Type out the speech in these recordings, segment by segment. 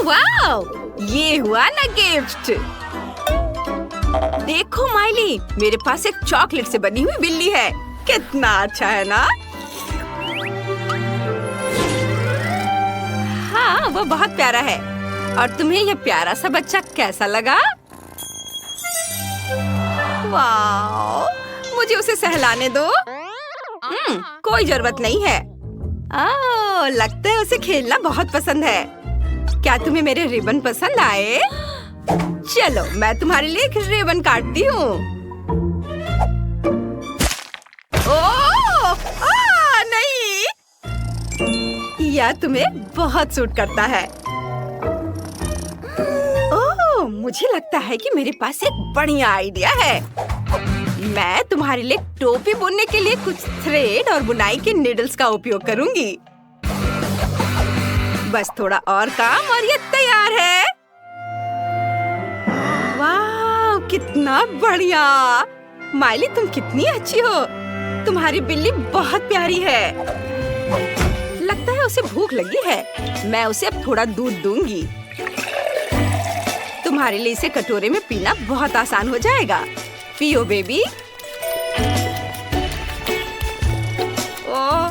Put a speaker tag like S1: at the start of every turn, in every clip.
S1: Wow, ये हुआ ना गिफ्ट। देखो माइली, मेरे पास एक चॉकलेट से बनी हुई बिल्ली है। कितना अच्छा है ना? हाँ, वो बहुत प्यारा है। और तुम्हें ये प्यारा सा बच्चा कैसा लगा? वाओ, मुझे उसे सहलाने दो। कोई जरूरत नहीं है। लगता है उसे खेलना बहुत पसंद है। क्या तुम्हें मेरे रिबन पसंद आए? चलो, मैं तुम्हारे लिए एक रिबन काटती हूँ। ओह, नहीं! यह तुम्हें बहुत सूट करता है। ओह, मुझे लगता है कि मेरे पास एक बढ़िया आइडिया है। मैं तुम्हारे लिए टोपी बुनने के लिए कुछ थ्रेड और बुनाई के नीडल्स का उपयोग करूंगी। बस थोड़ा और काम और ये तैयार है। वाह, कितना बढ़िया! माइली, तुम कितनी अच्छी हो। तुम्हारी बिल्ली बहुत प्यारी है। लगता है उसे भूख लगी है। मैं उसे अब थोड़ा दूध दूंगी। तुम्हारे लिए इसे कटोरे में पीना बहुत आसान हो जाएगा। पियो बेबी। ओह,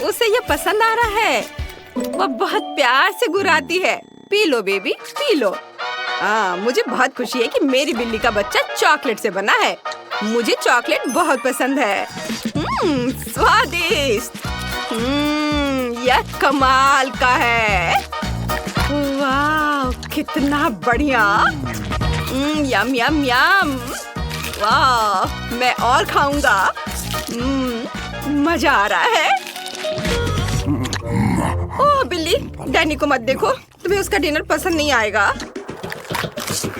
S1: उसे ये पसंद आ रहा है। वो बहुत प्यार से गुर्राती है। P low baby, P low. मुझे बहुत खुशी है कि मेरी बिल्ली का बच्चा चॉकलेट से बना है। मुझे चॉकलेट बहुत पसंद है। स्वादिष्ट। यह कमाल का है। वाह, कितना बढ़िया। यम यम यम। वाह, मैं और खाऊंगा। मजा आ रहा है। ओह बिल्ली, डैनी को मत देखो, तुम्हें उसका डिनर पसंद नहीं आएगा।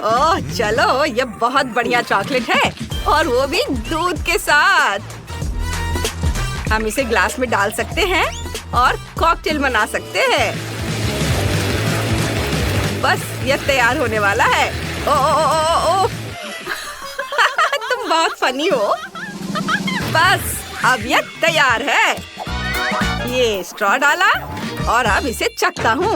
S1: ओह चलो, ये बहुत बढ़िया चॉकलेट है और वो भी दूध के साथ। हम इसे ग्लास में डाल सकते हैं और कॉकटेल बना सकते हैं। बस ये तैयार होने वाला है। ओह तुम बहुत फनी हो। बस अब ये तैयार है। ये स्ट्रॉ डाला और अब इसे चखता हूँ।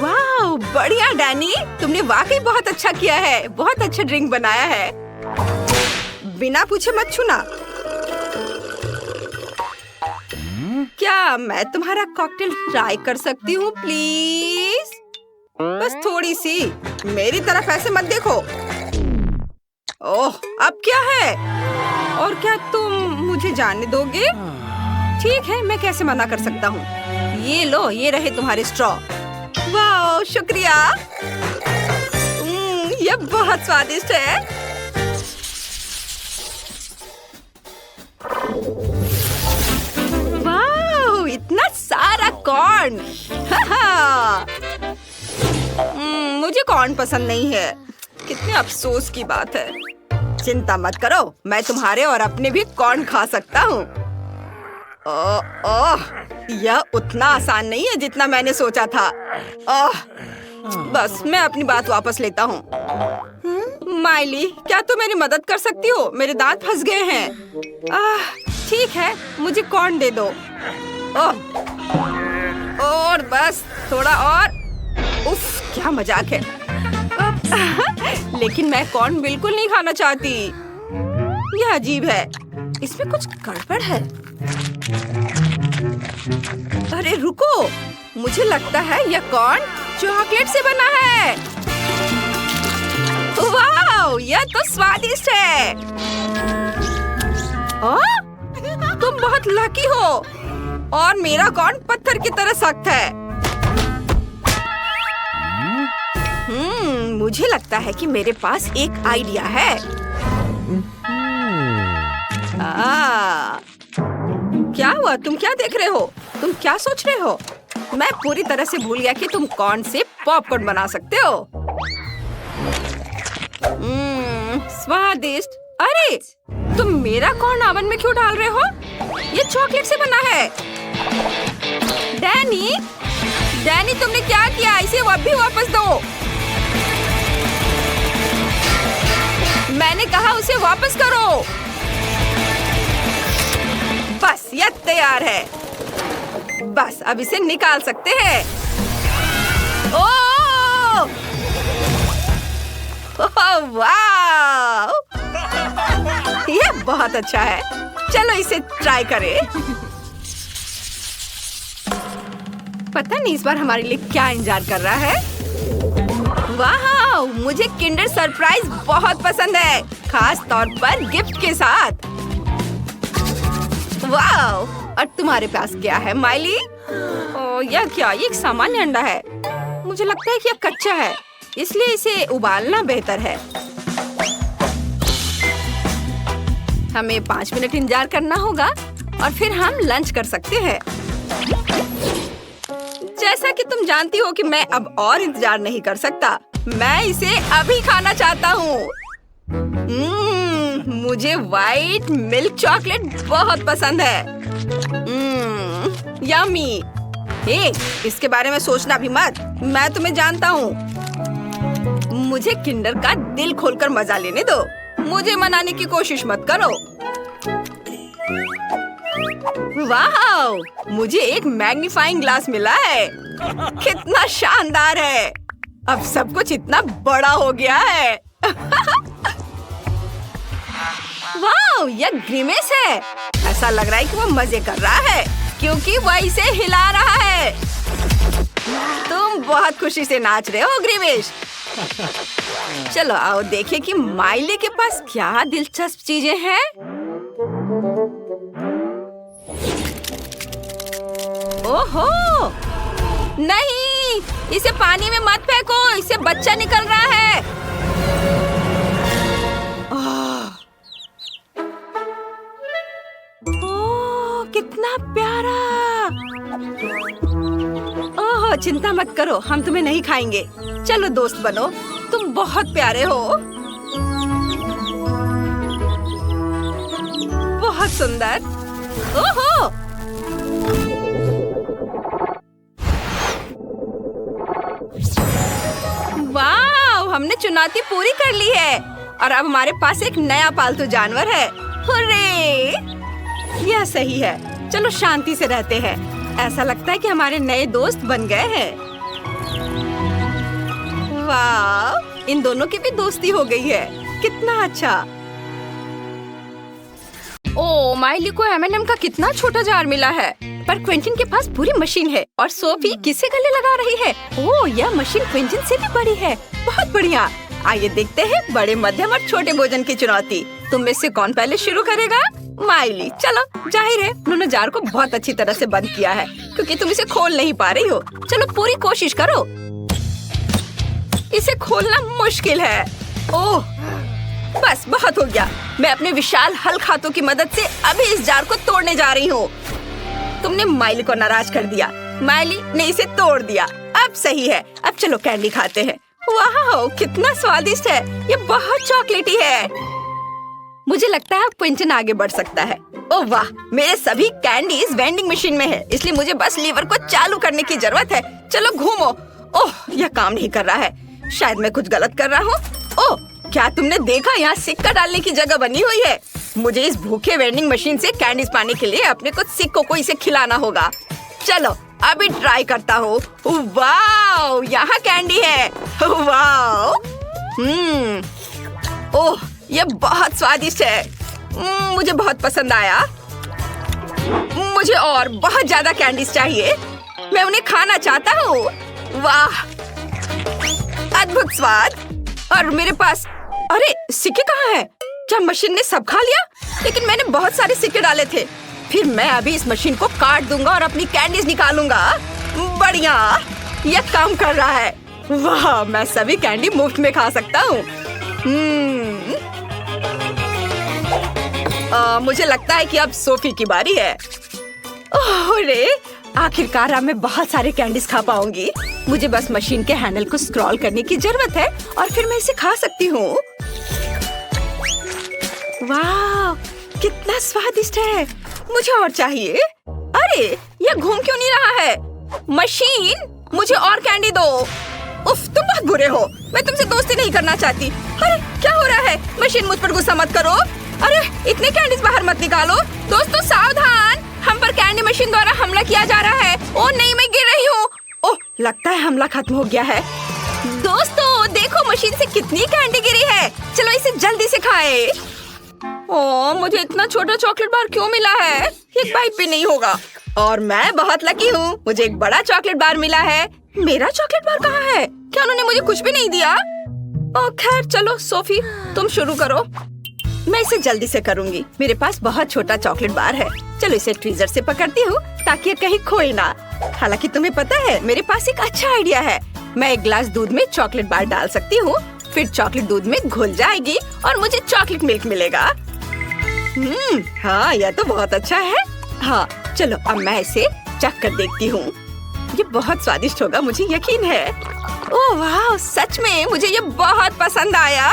S1: वाह, बढ़िया डैनी, तुमने वाकई बहुत अच्छा किया है। बहुत अच्छा ड्रिंक बनाया है। बिना पूछे मत छूना। क्या मैं तुम्हारा कॉकटेल ट्राई कर सकती हूँ प्लीज? बस थोड़ी सी। मेरी तरफ ऐसे मत देखो। ओह, अब क्या है? और क्या तुम मुझे जाने दोगे? ठीक है, मैं कैसे मना कर सकता हूँ। ये लो, ये रहे तुम्हारे स्ट्रॉ। वाह, शुक्रिया। ये बहुत स्वादिष्ट है। वाह, इतना सारा कॉर्न। मुझे कॉर्न पसंद नहीं है। कितने अफसोस की बात है। चिंता मत करो, मैं तुम्हारे और अपने भी कॉर्न खा सकता हूँ। यह उतना आसान नहीं है जितना मैंने सोचा था। बस मैं अपनी बात वापस लेता हूँ। माइली, क्या तुम मेरी मदद कर सकती हो? मेरे दांत फंस गए हैं। ठीक है, मुझे कॉर्न दे दो। और बस थोड़ा और। उफ, क्या मजाक है। लेकिन मैं कॉर्न बिल्कुल नहीं खाना चाहती। यह अजीब है। इसमें कुछ गड़बड़ है। अरे रुको, मुझे लगता है यह कॉर्न चॉकलेट से बना है। वाह, यह तो स्वादिष्ट है। तुम बहुत लकी हो। और मेरा कॉर्न पत्थर की तरह सख्त है। मुझे लगता है कि मेरे पास एक आइडिया है। क्या हुआ? तुम क्या देख रहे हो? तुम क्या सोच रहे हो? मैं पूरी तरह से भूल गया कि तुम कॉर्न से पॉपकॉर्न बना सकते हो। स्वादिष्ट। अरे, तुम मेरा कॉर्न ओवन में क्यों डाल रहे हो? ये चॉकलेट से बना है। डैनी, तुमने क्या किया? इसे अभी वापस दो। मैंने कहा उसे वापस करो। बस, यह तैयार है। बस अब इसे निकाल सकते हैं। ओह! वाह! ये बहुत अच्छा है। चलो इसे ट्राई करें। पता नहीं इस बार हमारे लिए क्या इंतजार कर रहा है। वाह! मुझे किंडर सरप्राइज बहुत पसंद है, खास तौर पर गिफ्ट के साथ। वाह! और तुम्हारे पास क्या है माइली? यह क्या? ये एक सामान्य अंडा है। मुझे लगता है कि यह कच्चा है, इसलिए इसे उबालना बेहतर है। हमें 5 मिनट इंतजार करना होगा और फिर हम लंच कर सकते हैं। जैसा कि तुम जानती हो कि मैं अब और इंतजार नहीं कर सकता। मैं इसे अभी खाना चाहता हूँ। मुझे व्हाइट मिल्क चॉकलेट बहुत पसंद है। यम्मी। हे, इसके बारे में सोचना भी मत। मैं तुम्हें जानता हूँ। मुझे किंडर का दिल खोलकर मजा लेने दो। मुझे मनाने की कोशिश मत करो। वाह! मुझे एक मैग्नीफाइंग ग्लास मिला है। कितना शानदार है। अब सब कुछ इतना बड़ा हो गया है। वाह! यह ग्रिमेस है। ऐसा लग रहा है कि वो मजे कर रहा है क्योंकि वह इसे हिला रहा है। तुम बहुत खुशी से नाच रहे हो ग्रिमेश। चलो आओ देखें कि माइली के पास क्या दिलचस्प चीजें हैं। ओहो! नहीं, इसे पानी में मत फेंको, इससे बच्चा निकल रहा है। ओह, कितना प्यारा। ओह, चिंता मत करो, हम तुम्हें नहीं खाएंगे। चलो दोस्त बनो, तुम बहुत प्यारे हो। बहुत सुंदर। ओहो! वाह! हमने चुनौती पूरी कर ली है और अब हमारे पास एक नया पालतू जानवर है। हुर्रे! यह सही है। चलो शांति से रहते हैं। ऐसा लगता है कि हमारे नए दोस्त बन गए हैं। वाह! इन दोनों की भी दोस्ती हो गई है। कितना अच्छा। ओ, माइली को M&M का कितना छोटा जार मिला है, पर क्विंटन के पास पूरी मशीन है और सोफी किसे गले लगा रही है। ओह, यह मशीन क्विंटन से भी बड़ी है। बहुत बढ़िया। आइए देखते हैं बड़े, मध्यम और छोटे भोजन की चुनौती। तुम में से कौन पहले शुरू करेगा? माइली। चलो, जाहिर है उन्होंने जार को बहुत अच्छी तरह से बंद किया है क्योंकि तुम इसे खोल नहीं पा रही हो। चलो पूरी कोशिश करो। इसे खोलना मुश्किल है। ओह, बस बहुत हो गया। मैं अपने विशाल हल हाथों की मदद से अभी इस जार को तोड़ने जा रही हूँ। तुमने माइली को नाराज कर दिया। माइली ने इसे तोड़ दिया। अब सही है। अब चलो कैंडी खाते हैं। वाह, कितना स्वादिष्ट है। ये बहुत चॉकलेटी है। मुझे लगता है क्विंटन आगे बढ़ सकता है। ओह वाह, मेरे सभी कैंडीज वेंडिंग मशीन में है, इसलिए मुझे बस लीवर को चालू करने की जरूरत है। चलो घूमो। ओह, यह काम नहीं कर रहा है। शायद मैं कुछ गलत कर रहा हूँ। ओह, क्या तुमने देखा? यहाँ सिक्का डालने की जगह बनी हुई है। मुझे इस भूखे वेंडिंग मशीन से कैंडीज पाने के लिए अपने कुछ सिक्कों को इसे खिलाना होगा। चलो अभी ट्राई करता हूँ। वाह, यहाँ कैंडी है। वाह! ओह, ये बहुत स्वादिष्ट है। मुझे बहुत पसंद आया। मुझे और बहुत ज्यादा कैंडीज चाहिए। मैं उन्हें खाना चाहता हूँ। वाह, अद्भुत स्वाद। और मेरे पास, अरे सिक्के कहाँ हैं? क्या मशीन ने सब खा लिया? लेकिन मैंने बहुत सारे सिक्के डाले थे। फिर मैं अभी इस मशीन को काट दूंगा और अपनी कैंडीज निकालूंगा। बढ़िया, यह काम कर रहा है। वाह, मैं सभी कैंडी मुफ्त में खा सकता हूँ। मुझे लगता है कि अब सोफी की बारी है। अरे, आखिरकार अब मैं बहुत सारे कैंडीज खा पाऊंगी। मुझे बस मशीन के हैंडल को स्क्रॉल करने की जरूरत है और फिर मैं इसे खा सकती हूँ। वाह, कितना स्वादिष्ट है। मुझे और चाहिए। अरे, यह घूम क्यों नहीं रहा है? मशीन, मुझे और कैंडी दो। उफ, तुम बहुत बुरे हो। मैं तुमसे दोस्ती नहीं करना चाहती। अरे, क्या हो रहा है? मशीन, मुझ पर गुस्सा मत करो। अरे, इतने कैंडीज बाहर मत निकालो। दोस्तों सावधान। हम पर कैंडी मशीन द्वारा हमला किया जा रहा है। ओह नहीं, मैं गिर रही हूँ। ओह लगता है हमला खत्म हो गया है। दोस्तों देखो मशीन से कितनी कैंडी गिरी है। चलो इसे जल्दी से खाएं। ओह मुझे इतना छोटा चॉकलेट बार क्यों मिला है? एक बाइट भी नहीं होगा। और मैं बहुत लकी हूँ, मुझे एक बड़ा चॉकलेट बार मिला है। मेरा चॉकलेट बार कहाँ है? क्या उन्होंने मुझे कुछ भी नहीं दिया? ओह खैर चलो सोफी तुम शुरू करो। मैं इसे जल्दी से करूंगी। मेरे पास बहुत छोटा चॉकलेट बार है। चलो इसे ट्रीजर से पकड़ती हूँ ताकि ये कहीं खोए ना। हालांकि तुम्हें पता है मेरे पास एक अच्छा आइडिया है। मैं एक ग्लास दूध में चॉकलेट बार डाल सकती हूँ, फिर चॉकलेट दूध में घुल जाएगी और मुझे चॉकलेट मिल्क मिलेगा। हाँ यह तो बहुत अच्छा है। हाँ चलो अब मैं इसे चख कर देखती हूँ। ये बहुत स्वादिष्ट होगा, मुझे यकीन है। ओह वाह सच में मुझे ये बहुत पसंद आया।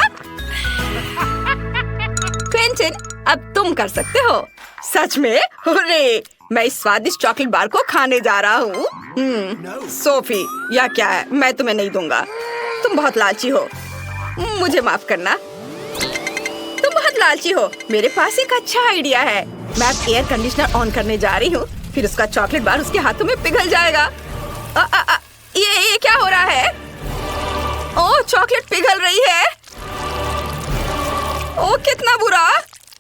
S1: क्विंटन अब तुम कर सकते हो। सच में? हुर्रे! मैं इस स्वादिष्ट चॉकलेट बार को खाने जा रहा हूँ। सोफी या क्या है, मैं तुम्हें नहीं दूंगा। तुम बहुत लालची हो, मुझे माफ करना। तुम बहुत लालची हो। मेरे पास एक अच्छा आइडिया है। मैं अब एयर कंडीशनर ऑन करने जा रही हूँ, फिर उसका चॉकलेट बार उसके हाथों में पिघल जाएगा। ये क्या हो रहा है? ओह चॉकलेट पिघल रही है। ओह कितना बुरा,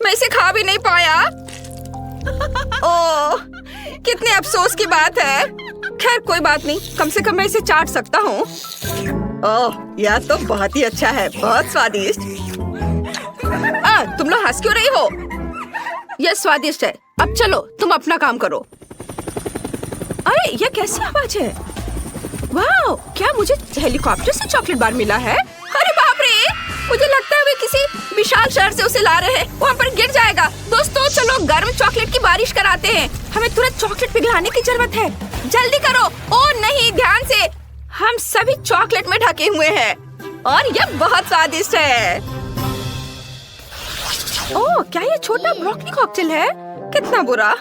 S1: मैं इसे खा भी नहीं पाया। ओह कितने अफसोस की बात है। खैर कोई बात नहीं, कम से कम मैं इसे चाट सकता हूँ। ओह यह तो बहुत ही अच्छा है, बहुत स्वादिष्ट। तुम लोग हंस क्यों रही हो? यह स्वादिष्ट है। अब चलो तुम अपना काम करो। अरे यह कैसी आवाज है? वाह क्या मुझे हेलीकॉप्टर से चॉकलेट बार मिला है? अरे बाप रे, मुझे लगता है वे किसी विशाल शहर से उसे ला रहे हैं। वहाँ पर गिर जाएगा। दोस्तों चलो गर्म चॉकलेट की बारिश कराते हैं। हमें तुरंत चॉकलेट पिघलाने की जरूरत है। जल्दी करो। ओह नहीं ध्यान से, हम सभी चॉकलेट में ढके हुए हैं और यह बहुत स्वादिष्ट है। ओह क्या ये छोटा ब्रोकली कॉकटेल है? कितना बुरा।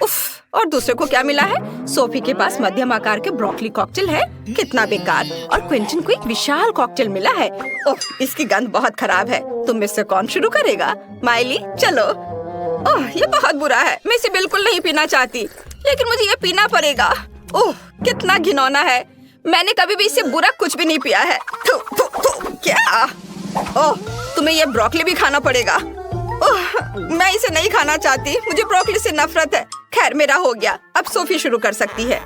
S1: उफ, और दूसरे को क्या मिला है? सोफी के पास मध्यम आकार के ब्रोकली कॉकटेल है। कितना बेकार। और क्विंटन को एक विशाल कॉकटेल मिला है। ओह इसकी गंध बहुत खराब है। तुम में से कौन शुरू करेगा? माइली चलो। ओह ये बहुत बुरा है, मैं इसे बिल्कुल नहीं पीना चाहती, लेकिन मुझे ये पीना पड़ेगा। ओह कितना घिनौना है, मैंने कभी भी इससे बुरा कुछ भी नहीं पिया है। थू, थू, थू, क्या? ओह तुम्हें ये ब्रोकली भी खाना पड़ेगा। ओह मैं इसे नहीं खाना चाहती, मुझे ब्रोकली से नफरत है। खैर मेरा हो गया, अब सोफी शुरू कर सकती है।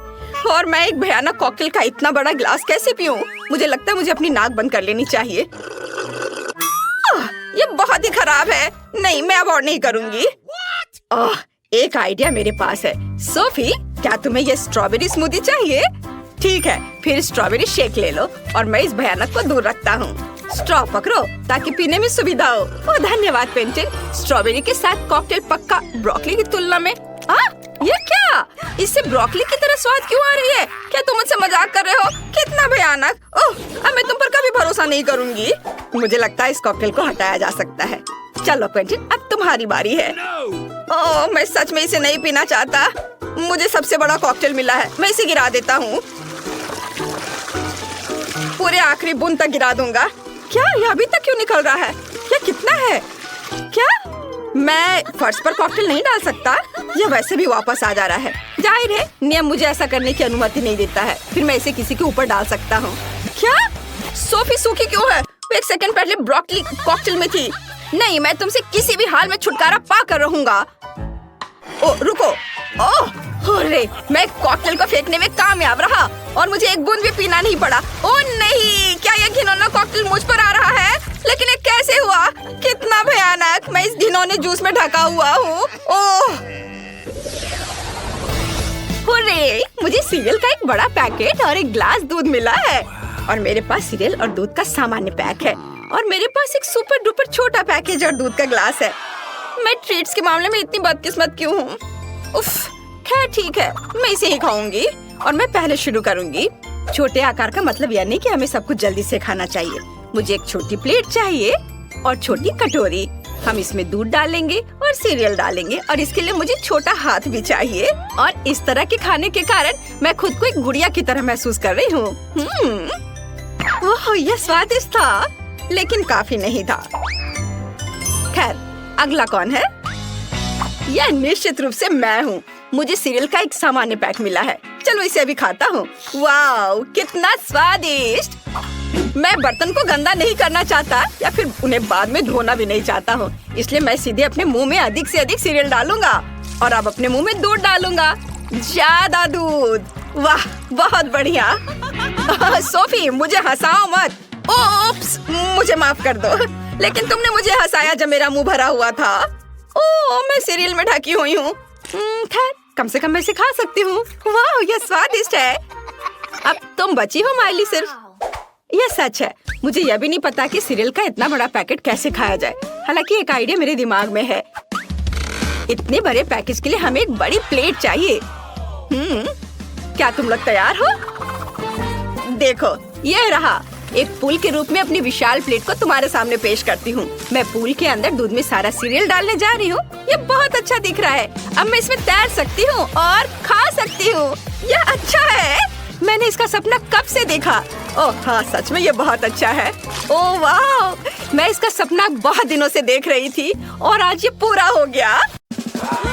S1: और मैं एक भयानक कॉकटेल का इतना बड़ा ग्लास कैसे पीऊं? मुझे लगता है मुझे अपनी नाक बंद कर लेनी चाहिए। ये बहुत ही खराब है। नहीं मैं अब और नहीं करूंगी। एक आइडिया मेरे पास है। सोफी क्या तुम्हें ये स्ट्रॉबेरी स्मूदी चाहिए? ठीक है फिर स्ट्रॉबेरी शेक ले लो और मैं इस भयानक को दूर रखता हूँ। स्ट्रॉ पकड़ो ताकि पीने में सुविधा हो। ओह धन्यवाद पेंटिन। स्ट्रॉबेरी के साथ कॉकटेल पक्का ब्रोकली की तुलना में। ये क्या? इससे ब्रोकली की तरह स्वाद क्यों आ रही है? क्या तुम मुझसे मजाक कर रहे हो? कितना भयानक। ओह अब मैं तुम पर कभी भरोसा नहीं करूंगी। मुझे लगता है इस कॉकटेल को हटाया जा सकता है। चलो पेंटिन अब तुम्हारी बारी है। ओह मैं सच में इसे नहीं पीना चाहता। मुझे सबसे बड़ा कॉकटेल मिला है, मैं इसे गिरा देता हूँ। पूरे आखिरी बूंद तक गिरा दूंगा। क्या ये अभी तक क्यों निकल रहा है? ये कितना है? क्या मैं फर्श पर कॉकटेल नहीं डाल सकता? यह वैसे भी वापस आ जा रहा है। जाहिर है नियम मुझे ऐसा करने की अनुमति नहीं देता है। फिर मैं इसे किसी के ऊपर डाल सकता हूँ। क्या सोफी सूखी क्यों है? वो एक सेकंड पहले ब्रोकली कॉकटेल में थी। नहीं मैं तुमसे किसी भी हाल में छुटकारा पा कर रहूंगा। ओ रुको। ओह अरे मैं कॉकटेल को फेंकने में कामयाब रहा और मुझे एक बूंद भी पीना नहीं पड़ा। ओह नहीं, क्या ये घिनौना कॉकटेल मुझ पर आ रहा है? लेकिन ये कैसे हुआ? कितना भयानक। मैं इस घिनौने जूस में ढका हुआ हूँ। ओह हुर्रे, मुझे सीरियल का एक बड़ा पैकेट और एक ग्लास दूध मिला है। और मेरे पास सीरियल और दूध का सामान्य पैक है और मेरे पास एक सुपर डुपर छोटा पैकेज और दूध का ग्लास है। मैं ट्रीट्स के मामले में इतनी बदकिस्मत क्यों हूँ? उफ खैर ठीक है, मैं इसे ही खाऊंगी और मैं पहले शुरू करूंगी। छोटे आकार का मतलब यह नहीं कि हमें सब कुछ जल्दी से खाना चाहिए। मुझे एक छोटी प्लेट चाहिए और छोटी कटोरी। हम इसमें दूध डालेंगे और सीरियल डालेंगे और इसके लिए मुझे छोटा हाथ भी चाहिए। और इस तरह के खाने के कारण मैं खुद को एक गुड़िया की तरह महसूस कर रही हूँ। ओह यह स्वादिष्ट था, लेकिन काफी नहीं था। खैर अगला कौन है? यह निश्चित रूप से मैं हूँ। मुझे सीरियल का एक सामान्य पैक मिला है। चलो इसे अभी खाता हूँ। वाओ, कितना स्वादिष्ट। मैं बर्तन को गंदा नहीं करना चाहता या फिर उन्हें बाद में धोना भी नहीं चाहता हूँ, इसलिए मैं सीधे अपने मुंह में अधिक से अधिक सीरियल डालूंगा और अब अपने मुंह में दूध डालूंगा। ज्यादा दूध। वाह, बहुत बढ़िया। सोफी, मुझे हंसाओ मत। ओप्स, मुझे माफ कर दो, लेकिन तुमने मुझे हंसाया जब मेरा मुंह भरा हुआ था। ओह, मैं सीरियल में ढकी हुई हूँ। खैर, कम से कम मैं इसे खा सकती हूँ। वाह, यह स्वादिष्ट है। अब तुम बची हो माइली। सिर्फ यह सच है, मुझे यह भी नहीं पता कि सीरियल का इतना बड़ा पैकेट कैसे खाया जाए। हालांकि एक आइडिया मेरे दिमाग में है। इतने बड़े पैकेज के लिए हमें एक बड़ी प्लेट चाहिए। क्या तुम लोग तैयार हो? देखो, यह रहा। एक पूल के रूप में अपनी विशाल प्लेट को तुम्हारे सामने पेश करती हूँ। मैं पूल के अंदर दूध में सारा सीरियल डालने जा रही हूँ। ये बहुत अच्छा दिख रहा है। अब मैं इसमें तैर सकती हूँ और खा सकती हूँ। यह अच्छा है। मैंने इसका सपना कब से देखा। ओह हाँ, सच में ये बहुत अच्छा है। ओह वाह, मैं इसका सपना बहुत दिनों से देख रही थी और आज ये पूरा हो गया।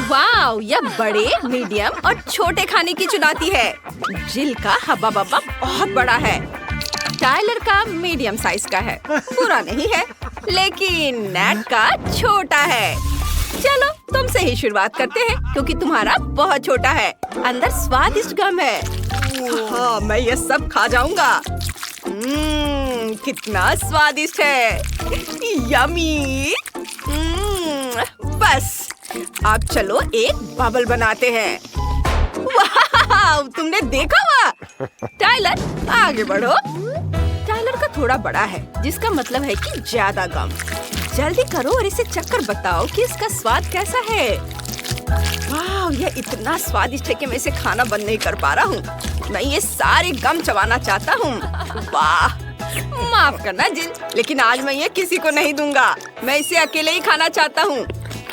S1: वाह, यह बड़े, मीडियम और छोटे खाने की चुनौती है। जिल का हब्बा बब्बा बहुत बड़ा है। टाइलर का मीडियम साइज का है, बुरा नहीं है, लेकिन नेट का छोटा है। चलो तुमसे ही शुरुआत करते हैं क्योंकि तुम्हारा बहुत छोटा है। अंदर स्वादिष्ट गम है। हाँ, मैं ये सब खा जाऊंगा। कितना स्वादिष्ट है। यम्मी। बस, अब चलो एक बबल बनाते हैं। वाह, तुमने देखा हुआ? टाइलर, आगे बढ़ो। टाइलर का थोड़ा बड़ा है, जिसका मतलब है कि ज्यादा गम। जल्दी करो और इसे चखकर बताओ कि इसका स्वाद कैसा है। वाह, यह इतना स्वादिष्ट है कि मैं इसे खाना बंद नहीं कर पा रहा हूँ। मैं ये सारे गम चबाना चाहता हूँ। वाह, माफ करना जिल, लेकिन आज मैं ये किसी को नहीं दूंगा। मैं इसे अकेले ही खाना चाहता हूँ।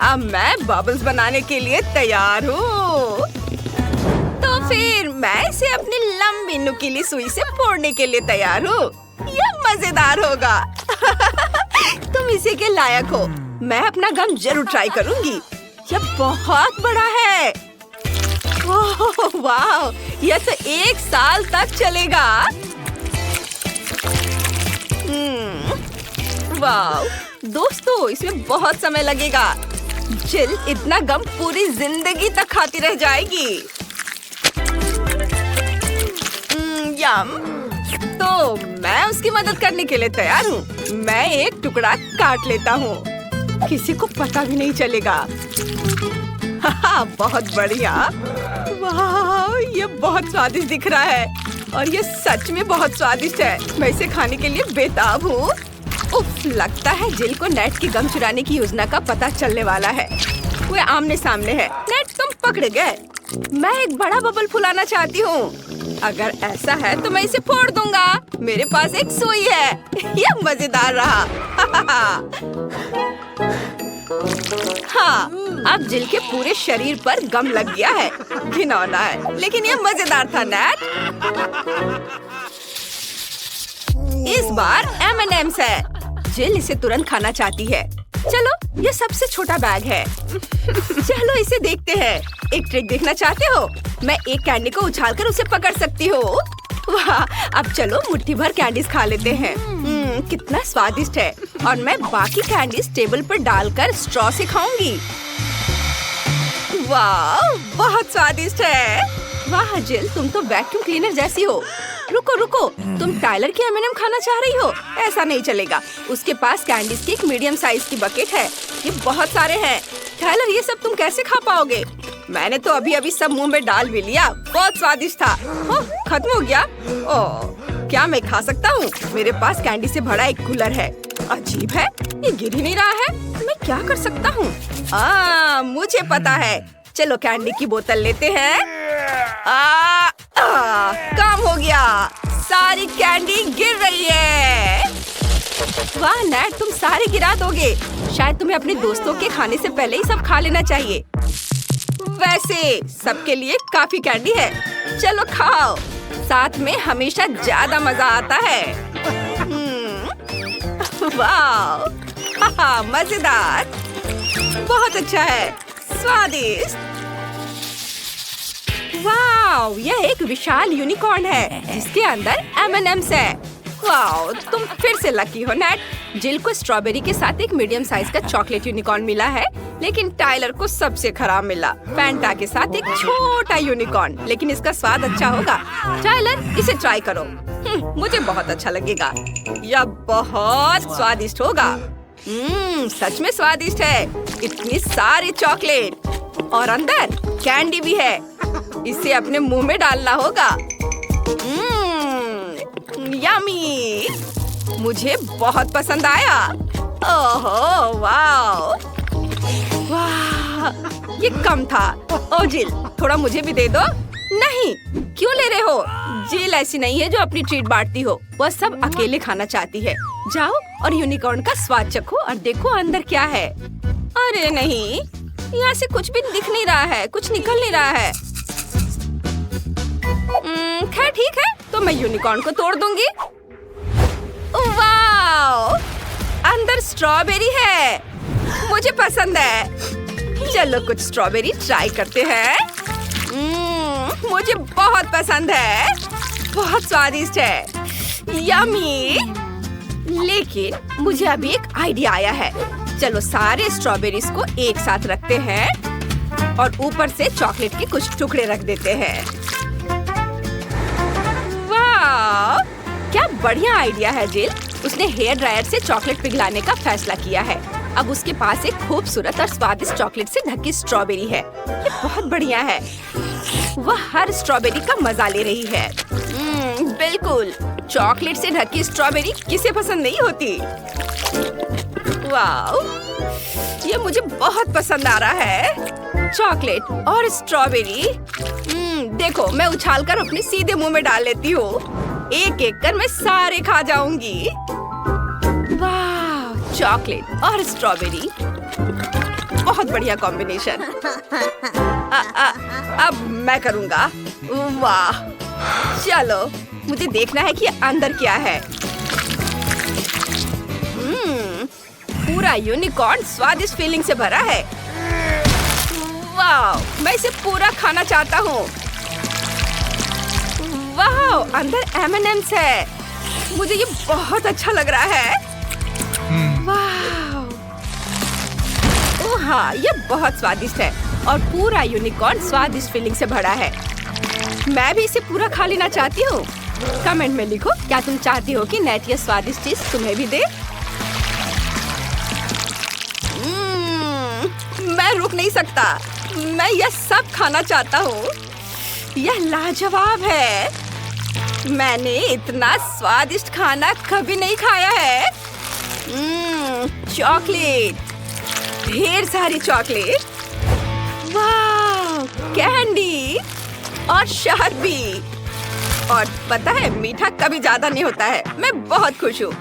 S1: अब मैं बबल्स बनाने के लिए तैयार हूँ। तो फिर मैं इसे अपनी लंबी नुकीली सुई से फोड़ने के लिए तैयार हूँ। यह मजेदार होगा। तुम इसी के लायक हो। मैं अपना गम जरूर ट्राई करूंगी। यह बहुत बड़ा है। ओह वाह, यह तो 1 साल तक चलेगा। वाह दोस्तों, इसमें बहुत समय लगेगा। जिल इतना गम पूरी जिंदगी तक खाती रह जाएगी। यम। तो मैं उसकी मदद करने के लिए तैयार हूँ। मैं एक टुकड़ा काट लेता हूँ, किसी को पता भी नहीं चलेगा। हाँ, बहुत बढ़िया। वाह, ये बहुत स्वादिष्ट दिख रहा है और ये सच में बहुत स्वादिष्ट है। मैं इसे खाने के लिए बेताब हूँ। उफ, लगता है जिल को नेट की गम चुराने की योजना का पता चलने वाला है। वे आमने सामने है। नेट, तुम पकड़ गए। मैं एक बड़ा बबल फुलाना चाहती हूँ। अगर ऐसा है तो मैं इसे फोड़ दूंगा। मेरे पास एक सुई है। यह मजेदार रहा। हाँ, अब जिल के पूरे शरीर पर गम लग गया है। घिनौना है, लेकिन यह मजेदार था नेट। इस बार M&M's है। जिल इसे तुरंत खाना चाहती है। चलो, ये सबसे छोटा बैग है। चलो इसे देखते हैं। एक ट्रिक देखना चाहते हो? मैं एक कैंडी को उछालकर उसे पकड़ सकती हूँ। वाह, अब चलो मुट्ठी भर कैंडीज खा लेते हैं। कितना स्वादिष्ट है। और मैं बाकी कैंडीज टेबल पर डालकर स्ट्रॉ से खाऊंगी। वाह, बहुत स्वादिष्ट है। वाह जिल, तुम तो वैक्यूम क्लीनर जैसी हो। रुको रुको, तुम टाइलर की M&M खाना चाह रही हो? ऐसा नहीं चलेगा। उसके पास कैंडीज की एक मीडियम साइज की बकेट है। ये बहुत सारे हैं। टाइलर, ये सब तुम कैसे खा पाओगे? मैंने तो अभी अभी सब मुंह में डाल भी लिया। बहुत स्वादिष्ट था। खत्म हो गया। ओह, क्या मैं खा सकता हूँ? मेरे पास कैंडी से भरा एक कूलर है। अजीब है, ये गिर ही नहीं रहा है। मैं क्या कर सकता हूँ? मुझे पता है। चलो कैंडी की बोतल लेते हैं। काम हो गया। सारी कैंडी गिर रही है। वाह नेट, तुम सारे गिरा दोगे। शायद तुम्हें अपने दोस्तों के खाने से पहले ही सब खा लेना चाहिए। वैसे सबके लिए काफी कैंडी है। चलो खाओ। साथ में हमेशा ज्यादा मजा आता है। वाह, मजेदार। बहुत अच्छा है, स्वादिष्ट। वाव, यह एक विशाल यूनिकॉर्न है जिसके अंदर M&M's है। वाव, तुम फिर से लकी हो नेट। जिल को स्ट्रॉबेरी के साथ एक मीडियम साइज का चॉकलेट यूनिकॉर्न मिला है, लेकिन टाइलर को सबसे खराब मिला फैंटा के साथ एक छोटा यूनिकॉर्न। लेकिन इसका स्वाद अच्छा होगा। टाइलर, इसे ट्राई करो। मुझे बहुत अच्छा लगेगा। यह बहुत स्वादिष्ट होगा। सच में स्वादिष्ट है। इतनी सारी चॉकलेट और अंदर कैंडी भी है। इसे अपने मुंह में डालना होगा। यम्मी, मुझे बहुत पसंद आया। ओहो वाह, वाह, ये कम था। ओ जिल, थोड़ा मुझे भी दे दो। नहीं, क्यों ले रहे हो? जिल ऐसी नहीं है जो अपनी ट्रीट बांटती हो। वह सब अकेले खाना चाहती है। जाओ और यूनिकॉर्न का स्वाद चखो और देखो अंदर क्या है। अरे नहीं, यहाँ से कुछ भी दिख नहीं रहा है, कुछ निकल नहीं रहा है। खैर ठीक है, तो मैं यूनिकॉर्न को तोड़ दूंगी। वाव, अंदर स्ट्रॉबेरी है। मुझे पसंद है। चलो कुछ स्ट्रॉबेरी ट्राई करते हैं। मुझे बहुत पसंद है। बहुत स्वादिष्ट है। यम्मी। लेकिन मुझे अभी एक आइडिया आया है। चलो सारे स्ट्रॉबेरीज को एक साथ रखते हैं और ऊपर से चॉकलेट के कुछ टुकड़े रख देते हैं। वाह, क्या बढ़िया आइडिया है जिल। उसने हेयर ड्रायर से चॉकलेट पिघलाने का फैसला किया है। अब उसके पास एक खूबसूरत और स्वादिष्ट चॉकलेट से ढकी स्ट्रॉबेरी है। ये बहुत बढ़िया है। वह हर स्ट्रॉबेरी का मजा ले रही है। बिल्कुल, चॉकलेट से ढकी स्ट्रॉबेरी किसे पसंद नहीं होती। वाह, ये मुझे बहुत पसंद आ रहा है। चॉकलेट और स्ट्रॉबेरी। देखो, मैं उछालकर अपने सीधे मुंह में डाल लेती हूँ। एक एक कर मैं सारे खा जाऊंगी। वाह, चॉकलेट और स्ट्रॉबेरी, बहुत बढ़िया कॉम्बिनेशन। अब मैं करूँगा। वाह, चलो मुझे देखना है कि अंदर क्या है। पूरा यूनिकॉर्न स्वादिष्ट फीलिंग से भरा है। वाह, मैं इसे पूरा खाना चाहता हूँ। वाह, अंदर M&M's है। मुझे ये बहुत अच्छा लग रहा है। वाह, ओह हाँ, ये बहुत स्वादिष्ट है और पूरा यूनिकॉर्न स्वादिष्ट फीलिंग से भरा है। मैं भी इसे पूरा खा लेना चाहती हूँ। कमेंट में लिखो, क्या तुम चाहती हो कि नेट ये स्वादिष्ट चीज तुम्हें भी दे? मैं रुक नहीं सकता। मैं यह सब खाना चाहता हूँ। यह लाजवाब है। मैंने इतना स्वादिष्ट खाना कभी नहीं खाया है। चॉकलेट, ढेर सारी चॉकलेट। वाह, कैंडी और शहद भी। और पता है, मीठा कभी ज्यादा नहीं होता है। मैं बहुत खुश हूँ।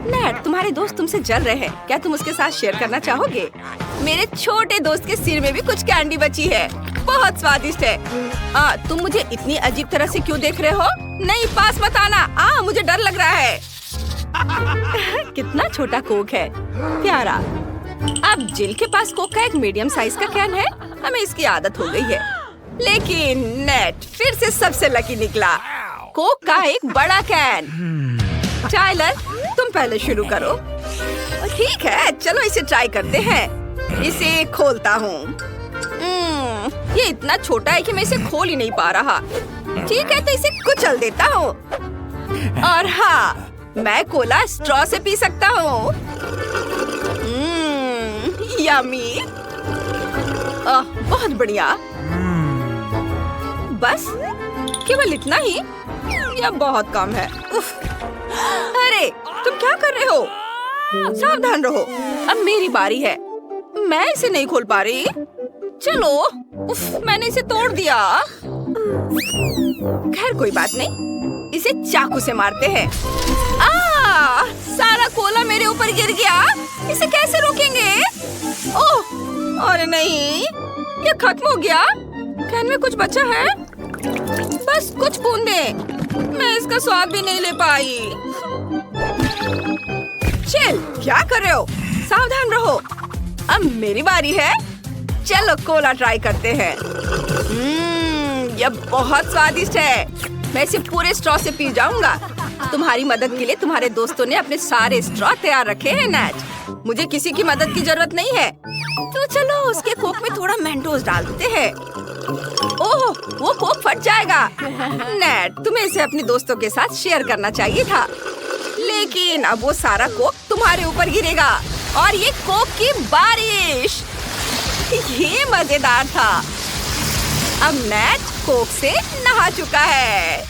S1: नेट, तुम्हारे दोस्त तुमसे जल रहे हैं। क्या तुम उसके साथ शेयर करना चाहोगे? मेरे छोटे दोस्त के सिर में भी कुछ कैंडी बची है। बहुत स्वादिष्ट है। तुम मुझे इतनी अजीब तरह से क्यों देख रहे हो? नहीं, पास मत आना। मुझे डर लग रहा है। कितना छोटा कोक है, प्यारा। अब जिल के पास कोक का एक मीडियम साइज का कैन है। हमें इसकी आदत हो गई है। लेकिन नेट फिर से सबसे लकी निकला। कोक का एक बड़ा कैन। टाइलर, तुम पहले शुरू करो। ठीक है, चलो इसे ट्राई करते हैं। इसे खोलता हूँ। ये इतना छोटा है कि मैं इसे खोल ही नहीं पा रहा। ठीक है, तो इसे कुचल देता हूँ। और हाँ, मैं कोला स्ट्रॉ से पी सकता हूँ। यम्मी। बहुत बढ़िया। बस केवल इतना ही? यह बहुत कम है। उफ। अरे, तुम क्या कर रहे हो? सावधान रहो। अब मेरी बारी है। मैं इसे नहीं खोल पा रही। चलो। उफ, मैंने इसे तोड़ दिया। खैर कोई बात नहीं, इसे चाकू से मारते हैं। सारा कोला मेरे ऊपर गिर गया। इसे कैसे रोकेंगे? ओह, अरे नहीं, ये खत्म हो गया। कैन में कुछ बचा है? बस कुछ बूंदे। मैं इसका स्वाद भी नहीं ले पाई। चिल, क्या कर रहे हो? सावधान रहो। अब मेरी बारी है। चलो कोला ट्राई करते हैं। यह बहुत स्वादिष्ट है। मैं इसे पूरे स्ट्रॉ से पी जाऊंगा। तुम्हारी मदद के लिए तुम्हारे दोस्तों ने अपने सारे स्ट्रॉ तैयार रखे हैं नेट। मुझे किसी की मदद की जरूरत नहीं है। तो चलो उसके कोक में थोड़ा मेंटोस डाल देते हैं। ओह, वो कोक फट जाएगा। नेट, तुम्हें इसे अपने दोस्तों के साथ शेयर करना चाहिए था, लेकिन अब वो सारा कोक तुम्हारे ऊपर गिरेगा और ये कोक की बारिश। ये मजेदार था। अब नेट कोक से नहा चुका है।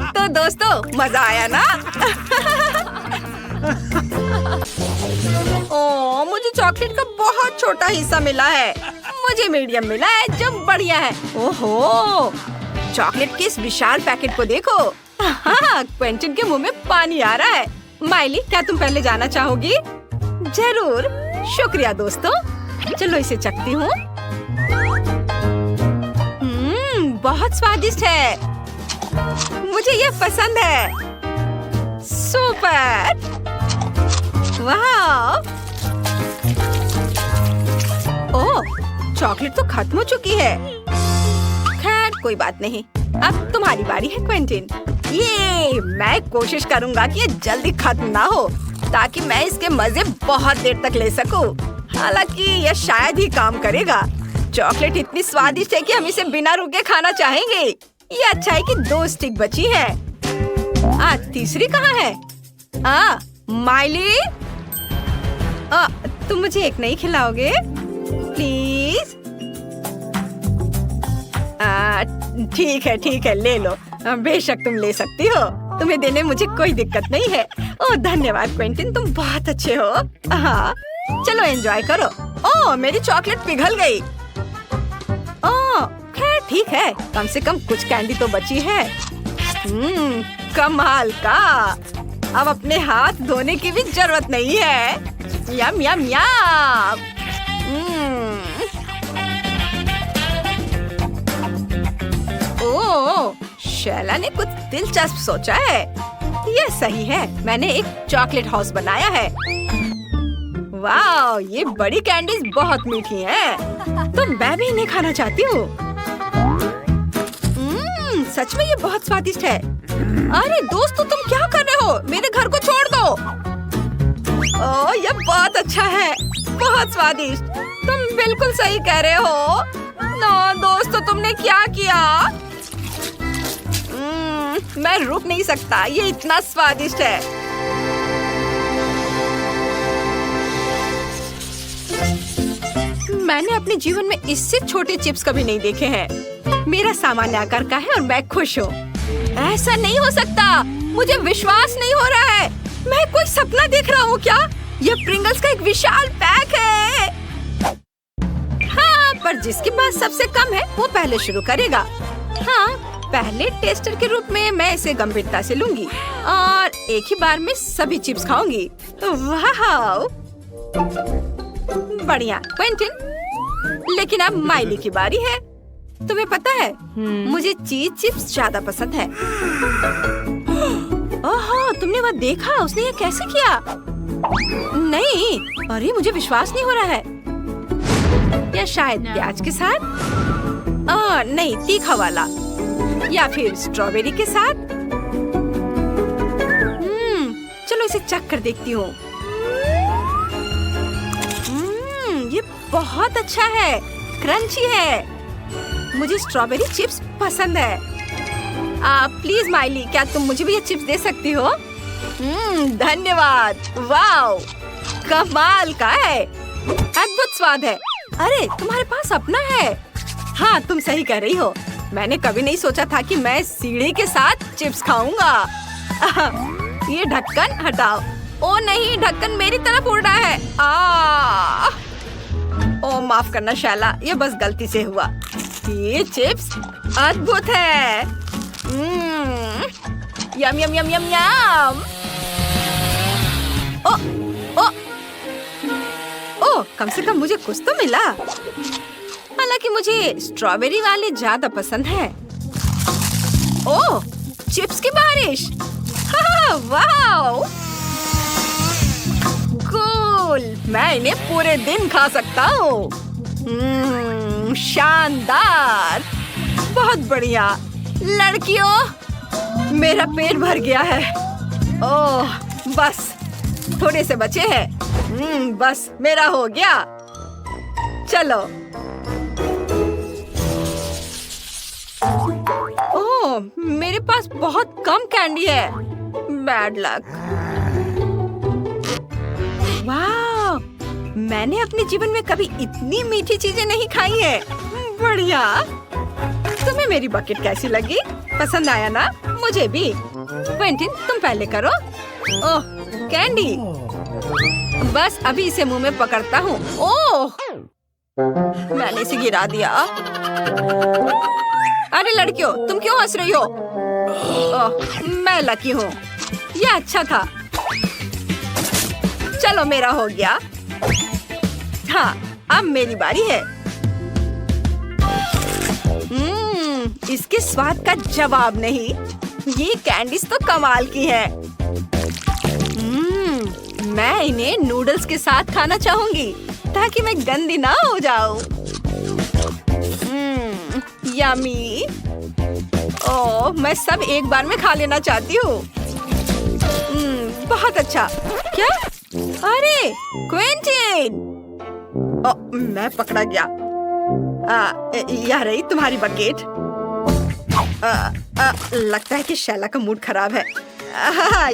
S1: तो दोस्तों, मजा आया ना? ओह, मुझे चॉकलेट का बहुत छोटा हिस्सा मिला है। मुझे मीडियम मिला है, जो बढ़िया है। ओहो, चॉकलेट के इस विशाल पैकेट को देखो। हाँ, क्वेंटिन के मुंह में पानी आ रहा है। माइली, क्या तुम पहले जाना चाहोगी? जरूर, शुक्रिया दोस्तों। चलो इसे चखती हूँ। बहुत स्वादिष्ट है। मुझे ये पसंद है। सुपर! वाह! ओह, चॉकलेट तो खत्म हो चुकी है। खैर, कोई बात नहीं। अब तुम्हारी बारी है क्वेंटिन। ये मैं कोशिश करूंगा कि ये जल्दी खत्म ना हो, ताकि मैं इसके मजे बहुत देर तक ले सकूं। हालांकि यह शायद ही काम करेगा। चॉकलेट इतनी स्वादिष्ट है कि हम इसे बिना रुके खाना चाहेंगे। ये अच्छा है कि 2 स्टिक बची है। तीसरी कहाँ है? माइली, तुम मुझे एक नहीं खिलाओगे प्लीज? ठीक है, ले लो। बेशक तुम ले सकती हो। तुम्हें देने में मुझे कोई दिक्कत नहीं है। ओह, धन्यवाद क्वेंटिन, तुम बहुत अच्छे हो। हाँ, चलो एंजॉय करो। ओह, मेरी चॉकलेट पिघल गई। ओह, खैर ठीक है, कम से कम कुछ कैंडी तो बची है। कमाल का। अब अपने हाथ धोने की भी जरूरत नहीं है। यम यम यम। ओह, शैला ने कुछ दिलचस्प सोचा है। ये सही है, मैंने एक चॉकलेट हाउस बनाया है। वाह, ये बड़ी कैंडीज बहुत मीठी हैं। तो मैं भी इन्हें खाना चाहती हूँ। सच में ये बहुत स्वादिष्ट है। अरे दोस्तों, तुम क्या कर रहे हो? मेरे घर को छोड़ दो। ओह, ये बहुत अच्छा है, बहुत स्वादिष्ट। तुम बिल्कुल सही कह रहे हो। ना दोस्तों, तुमने क्या किया? मैं रुक नहीं सकता, ये इतना स्वादिष्ट है। मैंने अपने जीवन में इससे छोटे चिप्स कभी नहीं देखे हैं। मेरा सामान्य आकार का है और मैं खुश हूँ। ऐसा नहीं हो सकता, मुझे विश्वास नहीं हो रहा है। मैं कोई सपना देख रहा हूँ क्या? ये प्रिंगल्स का एक विशाल पैक है। हाँ, पर जिसके पास सबसे कम है वो पहले शुरू करेगा। हाँ, पहले टेस्टर के रूप में मैं इसे गंभीरता से लूंगी और एक ही बार में सभी चिप्स खाऊंगी। वाह, बढ़िया क्वेंटिन। लेकिन अब माइली की बारी है। तुम्हें पता है, मुझे चीज चिप्स ज्यादा पसंद है। ओह, तुमने वह देखा? उसने ये कैसे किया? नहीं, अरे मुझे विश्वास नहीं हो रहा है। या शायद प्याज के साथ? नहीं, तीखा वाला। या फिर स्ट्रॉबेरी के साथ? चलो इसे चख कर देखती हूँ। ये बहुत अच्छा है, क्रंची है। मुझे स्ट्रॉबेरी चिप्स पसंद है। प्लीज माइली, क्या तुम मुझे भी ये चिप्स दे सकती हो? धन्यवाद। वाओ, कमाल का है, अद्भुत स्वाद है। अरे तुम्हारे पास अपना है। हाँ, तुम सही कह रही हो। मैंने कभी नहीं सोचा था कि मैं सीढ़ी के साथ चिप्स खाऊंगा। ये ढक्कन हटाओ। ओ नहीं, ढक्कन मेरी तरफ उड़ रहा है। ओ माफ करना शैला, ये बस गलती से हुआ। ये चिप्स अद्भुत है। यम यम यम यम यम। ओ ओ ओ, कम से कम मुझे कुछ तो मिला। हालांकि मुझे स्ट्रॉबेरी वाले ज्यादा पसंद है। ओह, चिप्स की बारिश। Wow, cool. मैं इन्हें पूरे दिन खा सकता हूँ। शानदार, बहुत बढ़िया। लड़कियों, मेरा पेट भर गया है। ओह, बस थोड़े से बचे हैं। बस मेरा हो गया। चलो। ओह, मेरे पास बहुत कम कैंडी है। Bad luck. वाह, मैंने अपने जीवन में कभी इतनी मीठी चीजें नहीं खाई है। बढ़िया। तुम्हें मेरी बकेट कैसी लगी? पसंद आया ना? मुझे भी। क्विंटीन, तुम पहले करो। ओह, कैंडी। बस अभी इसे मुंह में पकड़ता हूँ। ओह, मैंने इसे गिरा दिया। अरे लड़कियों, तुम क्यों हंस रही हो? ओह, मैं लकी हूँ। यह अच्छा था। चलो, मेरा हो गया। हाँ, अब मेरी बारी है। इसके स्वाद का जवाब नहीं। ये कैंडीज तो कमाल की है। मैं इन्हें नूडल्स के साथ खाना चाहूंगी ताकि मैं गंदी ना हो जाऊं। यमी। ओह, मैं सब एक बार में खा लेना चाहती हूँ। बहुत अच्छा। क्या? अरे क्विंटीन! मैं पकड़ा गया। यह रही तुम्हारी बकेट। लगता है कि शैला का मूड खराब है।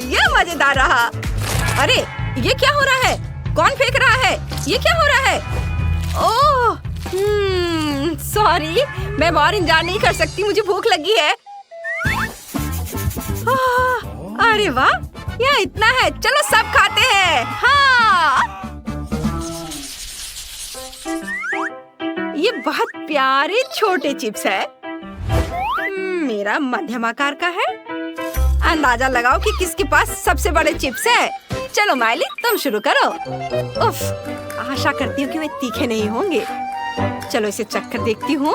S1: यह मजेदार रहा। अरे, ये क्या हो रहा है? कौन फेंक रहा है? ये क्या हो रहा है? ओह, सॉरी, मैं और इंतजार नहीं कर सकती। मुझे भूख लगी है। अरे वाह, यह इतना है। चलो सब खाते हैं। हाँ, ये बहुत प्यारे छोटे चिप्स है। मेरा मध्यम आकार का है। अंदाजा लगाओ कि किसके पास सबसे बड़े चिप्स है। चलो माइली, तुम शुरू करो। उफ, आशा करती हूँ कि वे तीखे नहीं होंगे। चलो इसे चखकर देखती हूँ।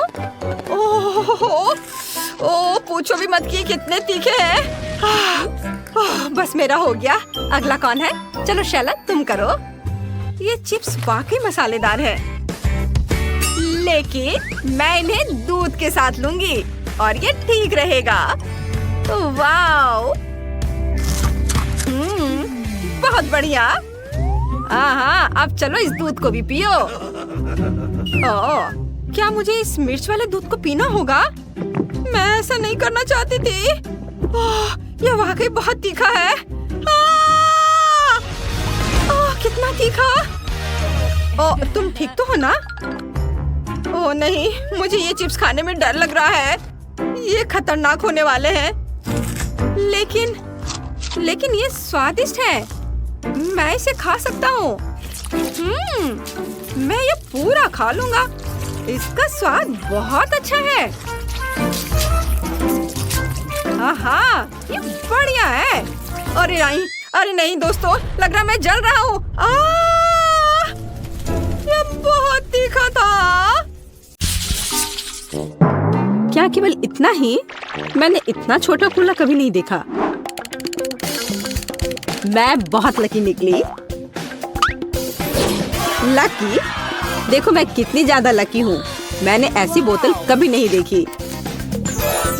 S1: ओह, पूछो भी मत कि कितने तीखे हैं। बस मेरा हो गया। अगला कौन है? चलो शैला, तुम करो। ये चिप्स वाकई मसालेदार है, लेकिन मैं इन्हें दूध के साथ लूंगी और ये ठीक रहेगा। वाओ, बहुत बढ़िया। हाँ, अब चलो इस दूध को भी पियो। ओह, क्या मुझे इस मिर्च वाले दूध को पीना होगा? मैं ऐसा नहीं करना चाहती थी। ओह, यह वाकई बहुत तीखा है। ओह, कितना तीखा। ओह, तुम ठीक तो हो ना? ओह नहीं, मुझे ये चिप्स खाने में डर लग रहा है। ये खतरनाक होने वाले हैं। लेकिन ये स्वादिष्ट है। मैं इसे खा सकता हूँ। मैं ये पूरा खा लूंगा। इसका स्वाद बहुत अच्छा है। आहा, ये बढ़िया है। अरे नहीं दोस्तों, लग रहा मैं जल रहा हूँ। ये बहुत तीखा था। क्या केवल इतना ही? मैंने इतना छोटा फूला कभी नहीं देखा। मैं बहुत लकी निकली। लकी? देखो मैं कितनी ज्यादा लकी हूँ। मैंने ऐसी बोतल कभी नहीं देखी।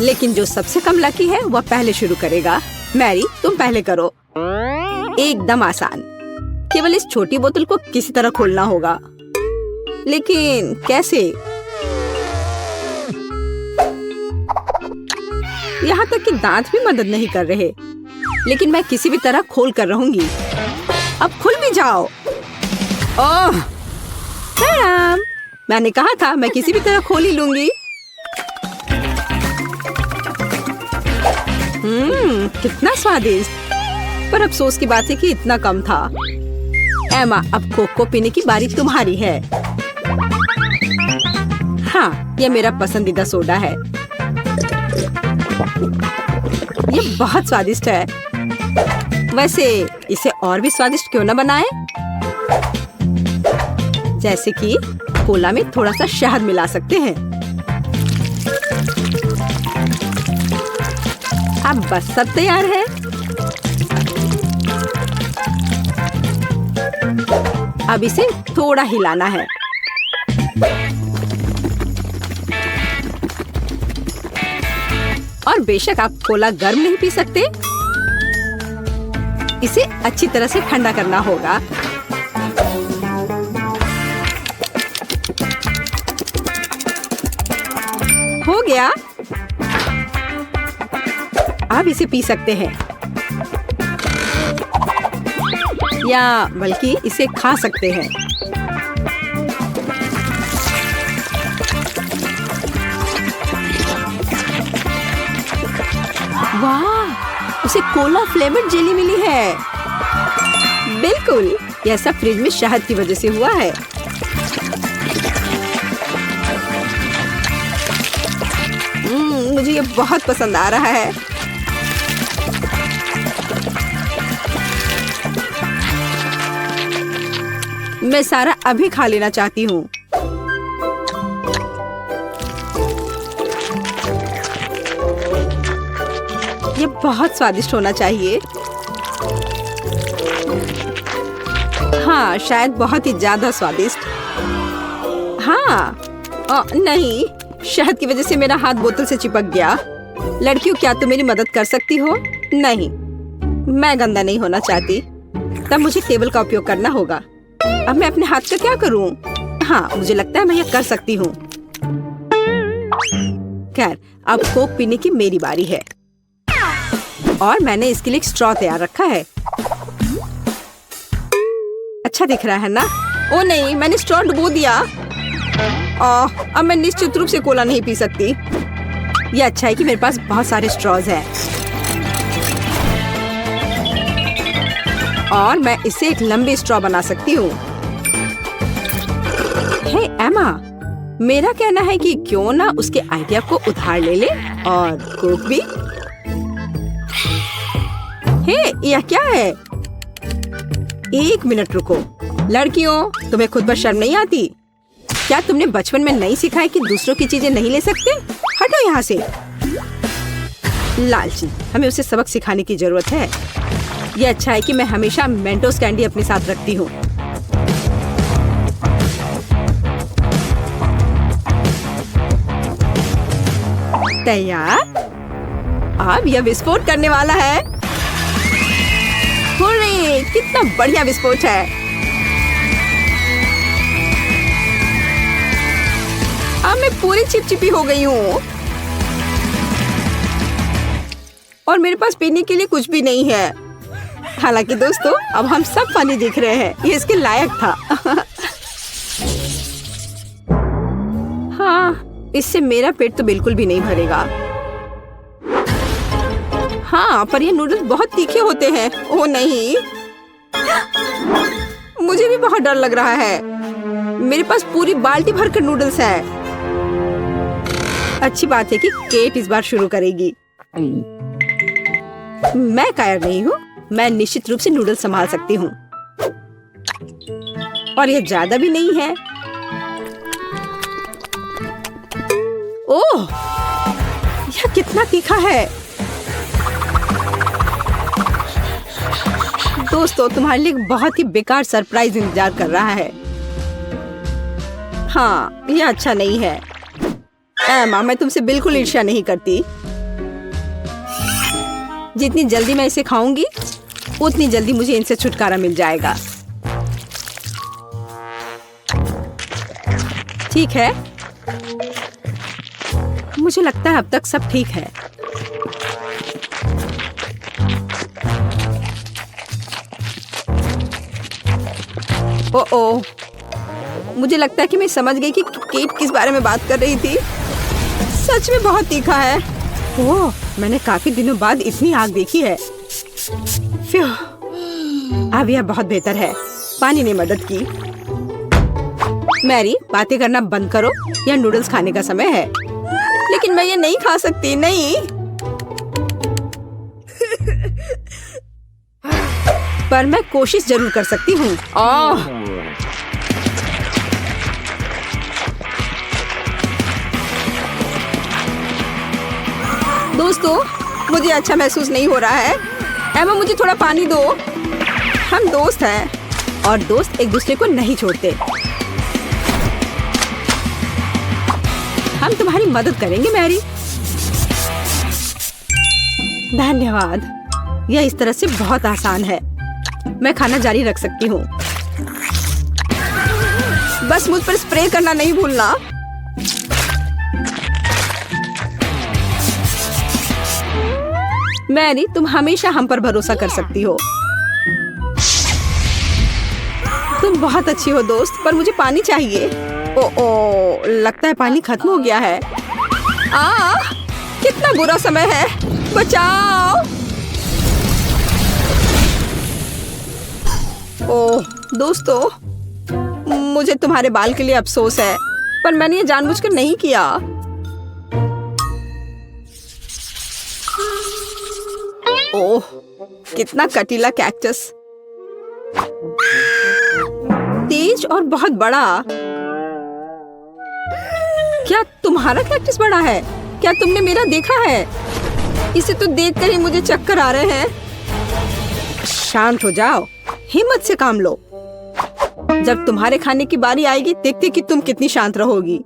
S1: लेकिन जो सबसे कम लकी है वह पहले शुरू करेगा। मैरी, तुम पहले करो। एकदम आसान। केवल इस छोटी बोतल को किसी तरह खोलना होगा। लेकिन कैसे? यहाँ तक कि दांत भी मदद नहीं कर रहे। लेकिन मैं किसी भी तरह खोल कर रहूंगी। अब खुल भी जाओ। ओह, मैंने कहा था मैं किसी भी तरह खोल ही लूंगी। कितना स्वादिष्ट। पर अफसोस की बात है कि इतना कम था। एमा, अब कोक को पीने की बारी तुम्हारी है। हाँ, यह मेरा पसंदीदा सोडा है। ये बहुत स्वादिष्ट है। वैसे इसे और भी स्वादिष्ट क्यों न बनाएं? जैसे कि कोला में थोड़ा सा शहद मिला सकते हैं। अब बस सब तैयार है। अब इसे थोड़ा हिलाना है। और बेशक आप कोला गर्म नहीं पी सकते, इसे अच्छी तरह से ठंडा करना होगा। हो गया। आप इसे पी सकते हैं या बल्कि इसे खा सकते हैं। वाह, उसे कोला फ्लेवर्ड जेली मिली है। बिल्कुल, यह सब फ्रिज में शहद की वजह से हुआ है। मुझे ये बहुत पसंद आ रहा है। मैं सारा अभी खा लेना चाहती हूँ। ये बहुत स्वादिष्ट होना चाहिए। हाँ, शायद बहुत ही ज्यादा स्वादिष्ट। हाँ, नहीं, शहद की वजह से मेरा हाथ बोतल से चिपक गया। लड़कियों, क्या तुम मेरी मदद कर सकती हो? नहीं, मैं गंदा नहीं होना चाहती। तब मुझे टेबल का उपयोग करना होगा। अब मैं अपने हाथ का क्या करूं? हाँ, मुझे लगता है मैं ये कर सकती हूँ। खैर, अब कोक पीने की मेरी बारी है और मैंने इसके लिए एक स्ट्रॉ तैयार रखा है। अच्छा दिख रहा है ना? ओ नहीं, मैंने स्ट्रॉ डुबो दिया। अब मैं निश्चित रूप से कोला नहीं पी सकती। ये अच्छा है कि मेरे पास बहुत सारे स्ट्रॉज हैं और मैं इससे एक लंबी स्ट्रॉ बना सकती हूँ। हे एमा, मेरा कहना है कि क्यों ना उसके आइडिया को उधार ले ले और कोक भी। हे, यह क्या है? एक मिनट रुको। लड़कियों, तुम्हें खुद पर शर्म नहीं आती? क्या तुमने बचपन में नहीं सीखा है कि दूसरों की चीजें नहीं ले सकते? हटो यहाँ से। लालची, हमें उसे सबक सिखाने की जरूरत है। ये अच्छा है कि मैं हमेशा मेंटोस कैंडी अपने साथ रखती हूँ। तैयार? अब यह विस्फोट करने वाला है। हुर्रे, कितना बढ़िया विस्फोट है। अब मैं पूरी चिपचिपी हो गई हूँ और मेरे पास पीने के लिए कुछ भी नहीं है। हालांकि दोस्तों, अब हम सब पानी देख रहे हैं, ये इसके लायक था। हाँ, इससे मेरा पेट तो बिल्कुल भी नहीं भरेगा। हाँ, पर ये नूडल्स बहुत तीखे होते हैं। ओह नहीं, मुझे भी बहुत डर लग रहा है। मेरे पास पूरी बाल्टी भरकर नूडल्स है। अच्छी बात है कि केट इस बार शुरू करेगी। मैं कायर नहीं हूँ, मैं निश्चित रूप से नूडल्स संभाल सकती हूँ और ये ज्यादा भी नहीं है। ओह, यह कितना तीखा है। दोस्तों, तुम्हारे लिए बहुत ही बेकार सरप्राइज इंतजार कर रहा है। हाँ, यह अच्छा नहीं है। एमा, मैं तुमसे बिल्कुल ईर्ष्या नहीं करती। जितनी जल्दी मैं इसे खाऊंगी, उतनी जल्दी मुझे इनसे छुटकारा मिल जाएगा। ठीक है, मुझे लगता है अब तक सब ठीक है। ओह, मुझे लगता है कि मैं समझ गई कि केट किस बारे में बात कर रही थी। सच में बहुत तीखा है। ओह, मैंने काफी दिनों बाद इतनी आग देखी है। अब यह बहुत बेहतर है। पानी ने मदद की। मैरी, बातें करना बंद करो, यह नूडल्स खाने का समय है। लेकिन मैं ये नहीं खा सकती। नहीं, पर मैं कोशिश जरूर कर सकती हूँ। दोस्तों, मुझे अच्छा महसूस नहीं हो रहा है। एमा, मुझे थोड़ा पानी दो। हम दोस्त हैं और दोस्त एक दूसरे को नहीं छोड़ते। हम तुम्हारी मदद करेंगे मैरी। धन्यवाद। यह इस तरह से बहुत आसान है। मैं खाना जारी रख सकती हूँ। बस मुझ पर स्प्रे करना नहीं भूलना। मैरी, तुम हमेशा हम पर भरोसा कर सकती हो। तुम बहुत अच्छी हो दोस्त, पर मुझे पानी चाहिए। ओ, लगता है पानी खत्म हो गया है। कितना बुरा समय है, बचाओ। ओह दोस्तों, मुझे तुम्हारे बाल के लिए अफसोस है, पर मैंने ये जानबूझकर नहीं किया। ओह, कितना कटीला कैक्टस, तेज और बहुत बड़ा। क्या तुम्हारा कैक्टस बड़ा है? क्या तुमने मेरा देखा है? इसे तो देखकर ही मुझे चक्कर आ रहे हैं। शांत हो जाओ, हिम्मत से काम लो। जब तुम्हारे खाने की बारी आएगी, देखते कि तुम कितनी शांत रहोगी।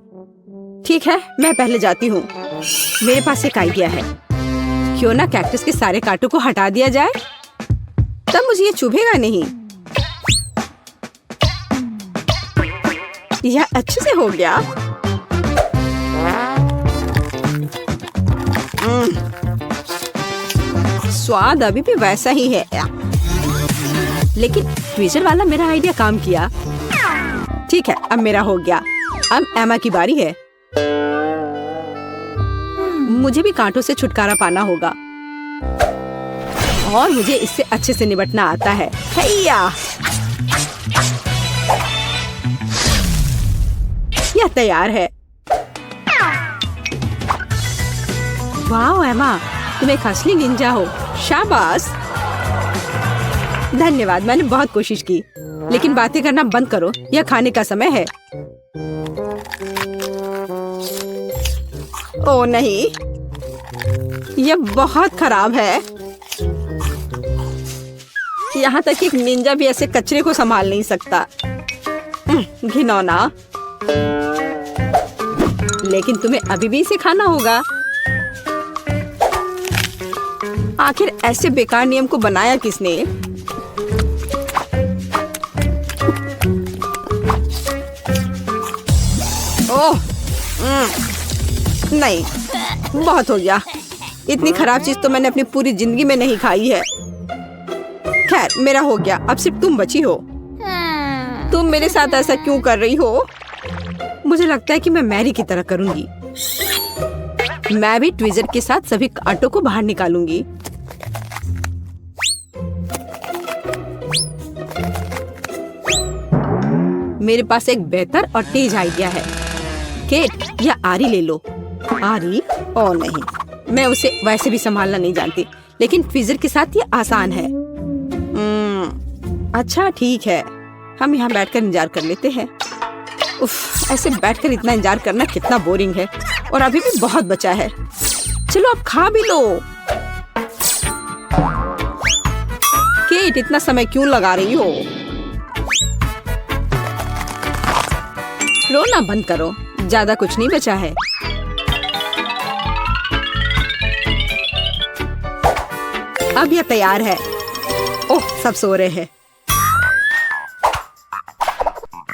S1: ठीक है, मैं पहले जाती हूँ। मेरे पास एक आइडिया है। क्यों ना कैक्टस के सारे कांटों को हटा दिया जाए, तब मुझे ये चुभेगा नहीं। यह अच्छे से हो गया। स्वाद अभी भी वैसा ही है, लेकिन ट्विजर वाला मेरा आइडिया काम किया। ठीक है, अब मेरा हो गया। अब एमा की बारी है। मुझे भी कांटों से छुटकारा पाना होगा, और मुझे इससे अच्छे से निपटना आता है। हैया! यह तैयार है। वाह एमा, तुम एक असली निंजा हो। शाबाश। धन्यवाद, मैंने बहुत कोशिश की। लेकिन बातें करना बंद करो, यह खाने का समय है। ओह नहीं, यह बहुत खराब है। यहाँ तक कि एक निंजा भी ऐसे कचरे को संभाल नहीं सकता। घिनौना। लेकिन तुम्हें अभी भी इसे खाना होगा। आखिर ऐसे बेकार नियम को बनाया किसने? ओह, नहीं, बहुत हो गया। इतनी खराब चीज तो मैंने अपनी पूरी जिंदगी में नहीं खाई है। खैर, मेरा हो गया। अब सिर्फ तुम बची हो। तुम मेरे साथ ऐसा क्यों कर रही हो? मुझे लगता है कि मैं मैरी की तरह करूंगी। मैं भी ट्विजर के साथ सभी कांटों को बाहर निकालूंगी। मेरे पास एक बेहतर और तेज आइडिया है। केट, यह आरी ले लो। आरी? ओ नहीं, मैं उसे वैसे भी संभालना नहीं जानती, लेकिन ट्विजर के साथ ये आसान है। अच्छा ठीक है, हम यहाँ बैठकर इंतजार कर लेते हैं। उफ, ऐसे बैठकर इतना इंतजार करना कितना बोरिंग है, और अभी भी बहुत बचा है। चलो अब खा भी लो। केट, इतना समय क्यों लगा रही हो? रोना बंद करो, ज्यादा कुछ नहीं बचा है। अब यह तैयार है। ओह, सब सो रहे हैं।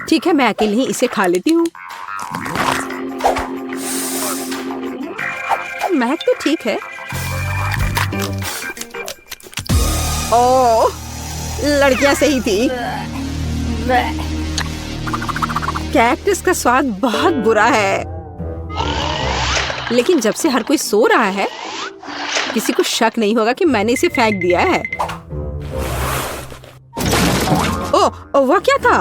S1: ठीक है, मैं अकेले ही इसे खा लेती हूँ। महक तो ठीक है। ओह, लड़कियां सही थी। कैक्टस का स्वाद बहुत बुरा है, लेकिन जब से हर कोई सो रहा है, किसी को शक नहीं होगा कि मैंने इसे फेंक दिया है। ओह, वह क्या था?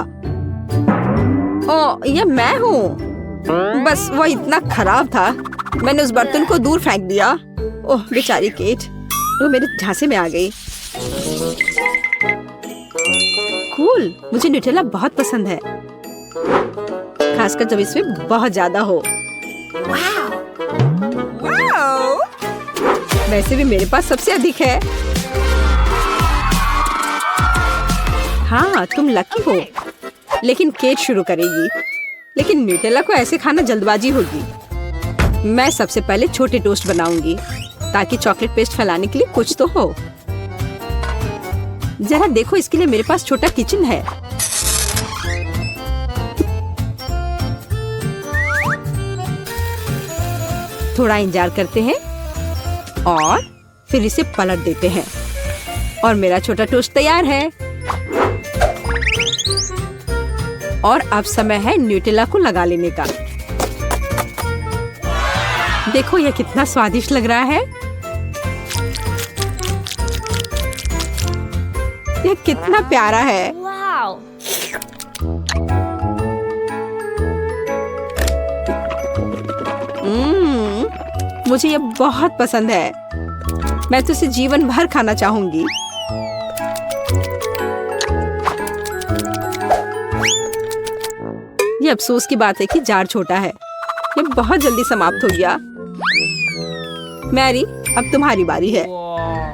S1: ओह, यह मैं हूँ। बस वह इतना खराब था, मैंने उस बर्तन को दूर फेंक दिया। ओह बेचारी केट, वो मेरे झांसे में आ गई। कूल, मुझे न्यूटेला बहुत पसंद है, खासकर जब इसमें बहुत ज्यादा हो। वैसे भी मेरे पास सबसे अधिक है। हाँ, तुम लकी हो। लेकिन केट शुरू करेगी, लेकिन न्यूटेला को ऐसे खाना जल्दबाजी होगी। मैं सबसे पहले छोटे टोस्ट बनाऊंगी। ताकि चॉकलेट पेस्ट फैलाने के लिए कुछ तो हो। जरा देखो, इसके लिए मेरे पास छोटा किचन है। थोड़ा इंतजार करते हैं और फिर इसे पलट देते हैं और मेरा छोटा टोस्ट तैयार है। और अब समय है न्यूटेला को लगा लेने का। देखो यह कितना स्वादिष्ट लग रहा है। यह कितना प्यारा है। मुझे ये बहुत पसंद है। मैं तो इसे जीवन भर खाना चाहूंगी। ये अफसोस की बात है कि जार छोटा है। ये बहुत जल्दी समाप्त हो गया। मैरी, अब तुम्हारी बारी है।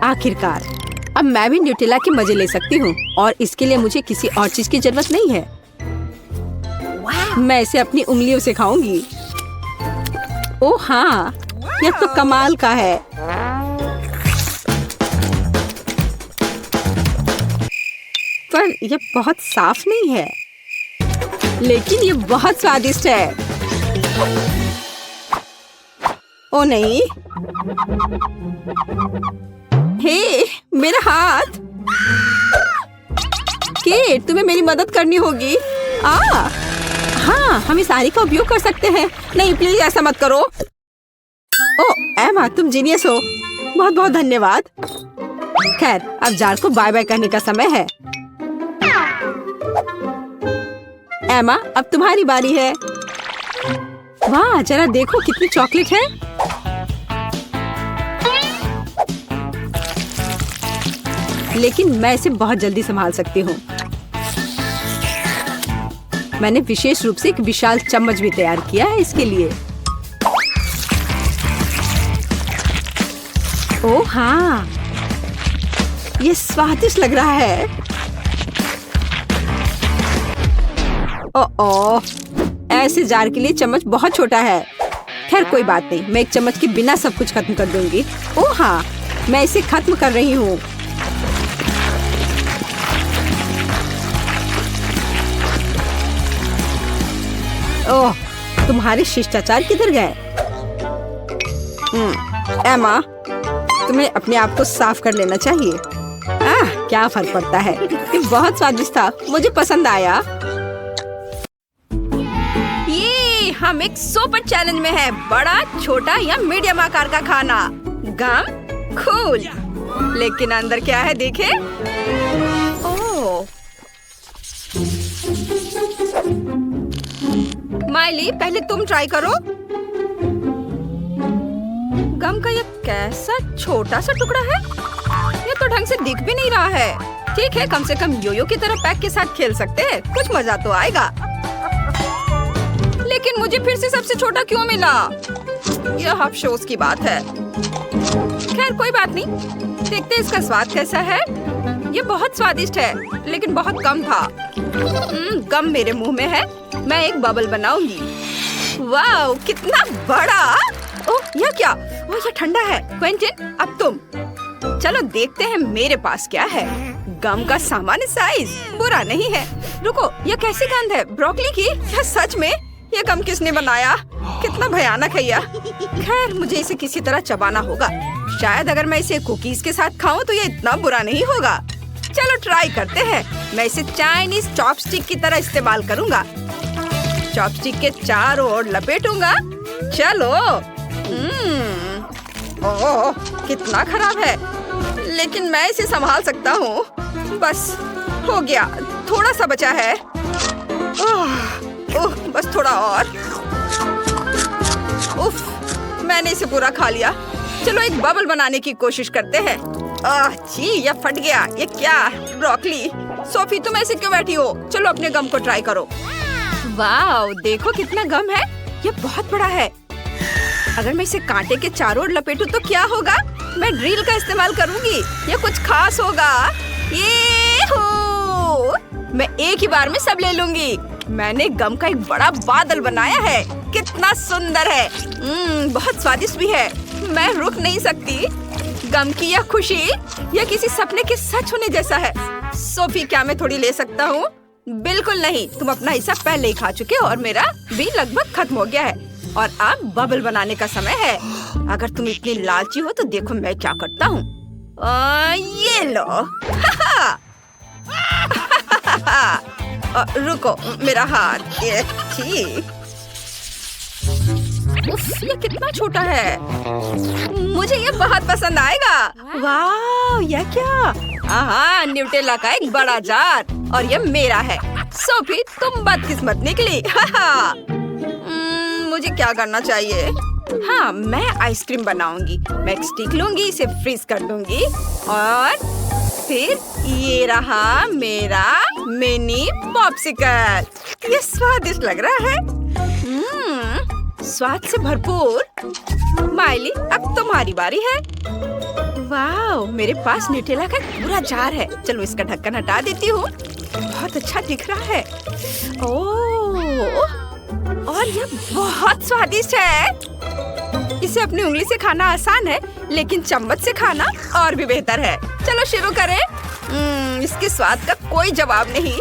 S1: आखिरकार अब मैं भी न्यूटेला के मजे ले सकती हूँ और इसके लिए मुझे किसी और चीज की जरूरत नहीं है। मैं इसे अपनी उंगलियों से खाऊंगी। ओह हाँ, यह तो कमाल का है। पर यह बहुत साफ नहीं है, लेकिन ये बहुत स्वादिष्ट है। ओ नहीं, हे मेरा हाथ। केट, तुम्हें मेरी मदद करनी होगी। हाँ, हम इस आरी का उपयोग कर सकते हैं। नहीं प्लीज ऐसा मत करो। ओ एमा, तुम जीनियस हो। बहुत बहुत धन्यवाद। खैर, अब जार को बाय बाय करने का समय है। एमा, अब तुम्हारी बारी है। वाह, जरा देखो कितनी चॉकलेट है। लेकिन मैं इसे बहुत जल्दी संभाल सकती हूँ। मैंने विशेष रूप से एक विशाल चम्मच भी तैयार किया है इसके लिए। ओह हाँ, ये स्वादिष्ट लग रहा है। ओह, ऐसे जार के लिए चम्मच बहुत छोटा है। खैर कोई बात नहीं, मैं एक चम्मच के बिना सब कुछ खत्म कर दूंगी। ओह हाँ, मैं इसे खत्म कर रही हूँ। ओह, तुम्हारे शिष्टाचार किधर गए? एमा, तुम्हें अपने आप को साफ कर लेना चाहिए। क्या फर्क पड़ता है। ये बहुत स्वादिष्ट था, मुझे पसंद आया। ये हम एक सुपर चैलेंज में है। बड़ा, छोटा या मीडियम आकार का खाना। गम कूल, लेकिन अंदर क्या है देखे। ओह माइली, पहले तुम ट्राई करो। गम का ये कैसा छोटा सा टुकड़ा है। ये तो ढंग से दिख भी नहीं रहा है। ठीक है, कम से कम योयो की तरह पैक के साथ खेल सकते हैं। कुछ मजा तो आएगा। लेकिन मुझे फिर से सबसे छोटा क्यों मिला? यह अफसोस की बात है। खैर कोई बात नहीं, देखते हैं इसका स्वाद कैसा है। ये बहुत स्वादिष्ट है, लेकिन बहुत कम था। गम मेरे मुंह में है। मैं एक बबल बनाऊंगी। वाह, कितना बड़ा। ओह, यह क्या? ओह, यह ठंडा है। क्विंटन, अब तुम। चलो देखते हैं मेरे पास क्या है। गम का सामान्य साइज, बुरा नहीं है। रुको, यह कैसी गंध है? ब्रोकली की? क्या सच में? यह गम किसने बनाया? कितना भयानक है यह। खैर, मुझे इसे किसी तरह चबाना होगा। शायद अगर मैं इसे कुकीज के साथ खाऊं तो यह इतना बुरा नहीं होगा। चलो ट्राई करते हैं। मैं इसे चाइनीज चॉपस्टिक की तरह इस्तेमाल करूंगा। चॉपस्टिक के चारों ओर लपेटूंगा। चलो। ओह, कितना खराब है, लेकिन मैं इसे संभाल सकता हूँ। बस हो गया, थोड़ा सा बचा है। ओह, बस थोड़ा और। उफ, मैंने इसे पूरा खा लिया। चलो एक बबल बनाने की कोशिश करते हैं। जी, यह फट गया। ये क्या? ब्रोकली। सोफी, तुम ऐसे क्यों बैठी हो? चलो अपने गम को ट्राई करो। वाह, देखो कितना गम है। ये बहुत बड़ा है। अगर मैं इसे कांटे के चारों ओर लपेटूं तो क्या होगा? मैं ड्रिल का इस्तेमाल करूंगी। ये कुछ खास होगा। ये हो, मैं एक ही बार में सब ले लूंगी। मैंने गम का एक बड़ा बादल बनाया है। कितना सुंदर है। बहुत स्वादिष्ट भी है। मैं रुक नहीं सकती। गम की यह खुशी यह किसी सपने के सच होने जैसा है। सोफी, क्या मैं थोड़ी ले सकता हूँ? बिल्कुल नहीं, तुम अपना हिस्सा पहले ही खा चुके हो और मेरा भी लगभग खत्म हो गया है। और अब बबल बनाने का समय है। अगर तुम इतनी लालची हो तो देखो मैं क्या करता हूँ। ये लो। रुको, मेरा हाथ। ये ठीक। उफ, ये कितना छोटा है। मुझे ये बहुत पसंद आएगा। वाह, यह क्या? हाँ, न्यूटेला का एक बड़ा जार और ये मेरा है। सोफी, तुम बदकिस्मत निकली। मुझे क्या करना चाहिए? हाँ, मैं आइसक्रीम बनाऊंगी। मैं एक स्टिक लूंगी, इसे फ्रीज कर दूंगी और फिर ये रहा मेरा मिनी पॉप्सिकल। ये स्वादिष्ट लग रहा है। स्वाद से भरपूर। माइली, अब तुम्हारी बारी है। वाह, मेरे पास न्यूटेला का पूरा जार है। चलो इसका ढक्कन हटा देती हूँ। बहुत अच्छा दिख रहा है। ओह, और यह बहुत स्वादिष्ट है। इसे अपनी उंगली से खाना आसान है, लेकिन चम्मच से खाना और भी बेहतर है। चलो शुरू करें। इसके स्वाद का कोई जवाब नहीं।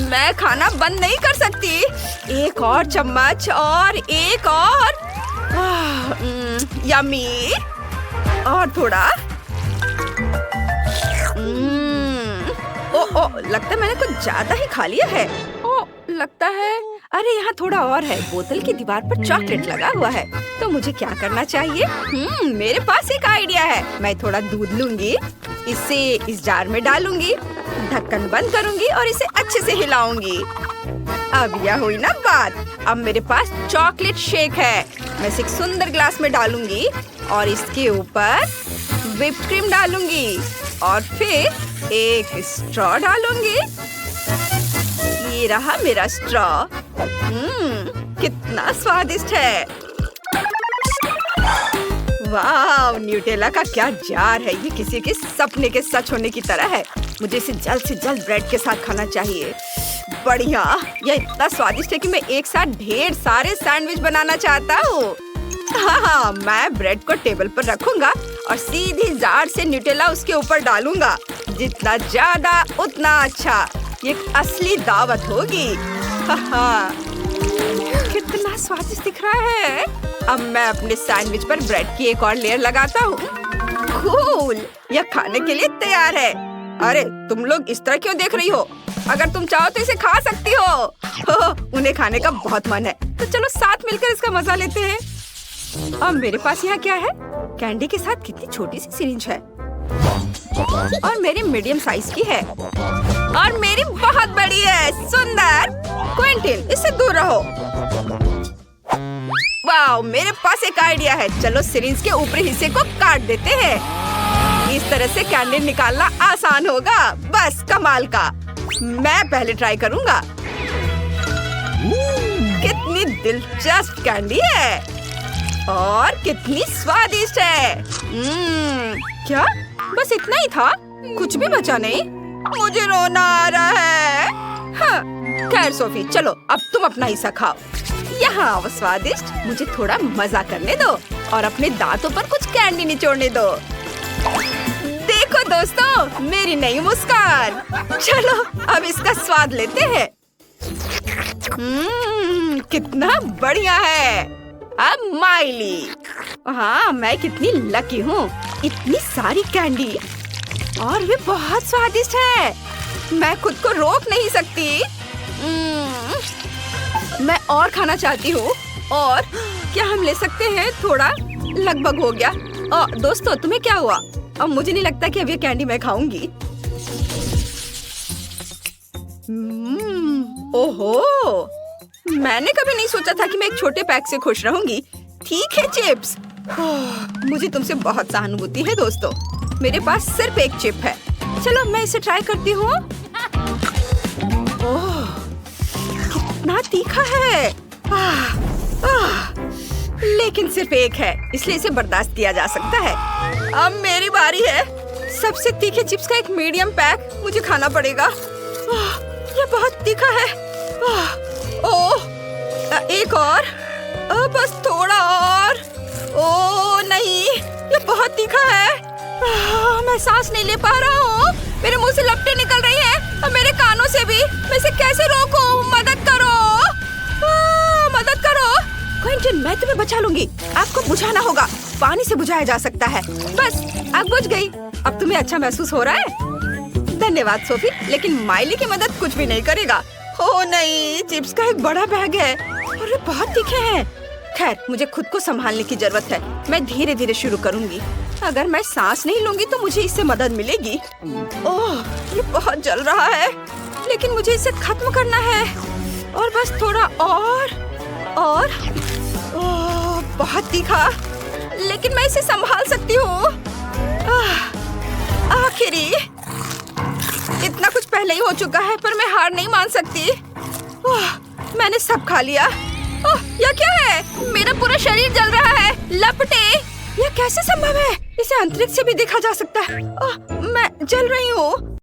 S1: मैं खाना बंद नहीं कर सकती। एक और चम्मच और एक और। यम्मी। और थोड़ा। ओ, लगता है मैंने कुछ ज्यादा ही खा लिया है। लगता है। अरे यहाँ थोड़ा और है। बोतल की दीवार पर चॉकलेट लगा हुआ है। तो मुझे क्या करना चाहिए? मेरे पास एक आइडिया है। मैं थोड़ा दूध लूंगी, इसे इस जार में डालूंगी, ढक्कन बंद करूंगी और इसे अच्छे से हिलाऊंगी। अब यह हुई ना बात। अब मेरे पास चॉकलेट शेक है। मैं इसे एक सुंदर ग्लास में डालूंगी और इसके ऊपर व्हिप क्रीम डालूंगी और फिर एक स्ट्रॉ डालूंगी। ये रहा मेरा स्ट्रॉ। कितना स्वादिष्ट है। वाह, न्यूटेला का क्या जार है। ये किसी के सपने के सच होने की तरह है। मुझे इसे जल्द से जल्द ब्रेड के साथ खाना चाहिए। बढ़िया, यह इतना स्वादिष्ट है कि मैं एक साथ ढेर सारे सैंडविच बनाना चाहता हूँ। हाँ, मैं ब्रेड को टेबल पर रखूंगा और सीधी जार से न्यूटेला उसके ऊपर डालूंगा। जितना ज्यादा उतना अच्छा। ये एक असली दावत होगी। कितना स्वादिष्ट दिख रहा है। अब मैं अपने सैंडविच पर ब्रेड की एक और लेयर लगाता हूँ। कूल, यह खाने के लिए तैयार है। अरे तुम लोग इस तरह क्यों देख रही हो? अगर तुम चाहो तो इसे खा सकती हो। उन्हें खाने का बहुत मन है, तो चलो साथ मिलकर इसका मजा लेते हैं। अब मेरे पास यहाँ क्या है? कैंडी के साथ कितनी छोटी सी सिरिंज है और मेरी मीडियम साइज की है और मेरी बहुत बड़ी है। सुंदर। क्विंटिन, इससे दूर रहो। वाह, मेरे पास एक आइडिया है। चलो सिरिंज के ऊपरी हिस्से को काट देते हैं। इस तरह से कैंडी निकालना आसान होगा। बस कमाल का। मैं पहले ट्राई करूंगा। कितनी दिलचस्प कैंडी है और कितनी स्वादिष्ट है। क्या बस इतना ही था? कुछ भी बचा नहीं? मुझे रोना आ रहा है। हाँ, खैर सोफी, चलो अब तुम अपना हिस्सा खाओ। यहाँ आओ स्वादिष्ट। मुझे थोड़ा मजा करने दो और अपने दांतों पर कुछ कैंडी निचोड़ने दो। देखो दोस्तों, मेरी नई मुस्कान। चलो अब इसका स्वाद लेते हैं। कितना बढ़िया है। अब माइली। हाँ, मैं कितनी लकी हूँ। इतनी सारी कैंडी और वे बहुत स्वादिष्ट है। मैं खुद को रोक नहीं सकती। मैं और खाना चाहती हूँ। और क्या हम ले सकते हैं? थोड़ा लगभग हो गया। दोस्तों, तुम्हें क्या हुआ? अब मुझे नहीं लगता कि अब ये कैंडी मैं खाऊंगी। ओहो, मैंने कभी नहीं सोचा था कि मैं एक छोटे पैक से खुश रहूंगी। ठीक है चिप्स। मुझे तुमसे बहुत सहानुभूति है दोस्तों। मेरे पास सिर्फ एक चिप है। चलो मैं इसे ट्राई करती हूँ। ओह, कितना तीखा है। लेकिन सिर्फ एक है, इसलिए इसे बर्दाश्त किया जा सकता है। अब मेरी बारी है। सबसे तीखे चिप्स का एक मीडियम पैक मुझे खाना पड़ेगा। यह बहुत तीखा है। ओह, एक और, बस थोड़ा और। ओह नहीं, ये बहुत तीखा है। मैं सांस नहीं ले पा रहा हूँ। मेरे मुंह से लपटें निकल रही हैं और मेरे कानों से भी। मैं इसे कैसे रोकूं? मदद करो, मदद करो। क्विंटन, मैं तुम्हें बचा लूंगी। आग को बुझाना होगा। पानी से बुझाया जा सकता है। बस, आग बुझ गई। अब तुम्हें अच्छा महसूस हो रहा है? धन्यवाद सोफी, लेकिन माइली की मदद कुछ भी नहीं करेगा। ओह नहीं, चिप्स का एक बड़ा बैग है और ये बहुत तीखे हैं। खैर, मुझे खुद को संभालने की जरूरत है। मैं धीरे धीरे शुरू करूंगी। अगर मैं सांस नहीं लूंगी तो मुझे इससे मदद मिलेगी। ओह, ये बहुत जल रहा है, लेकिन मुझे इसे खत्म करना है। और बस थोड़ा और। ओह, बहुत तीखा, लेकिन मैं इसे संभाल सकती हूँ। आखिरी, इतना कुछ पहले ही हो चुका है, पर मैं हार नहीं मान सकती। मैंने सब खा लिया। ओह, यह क्या है? मेरा पूरा शरीर जल रहा है। लपटे, यह कैसे संभव है? इसे अंतरिक्ष से भी देखा जा सकता है। मैं जल रही हूँ।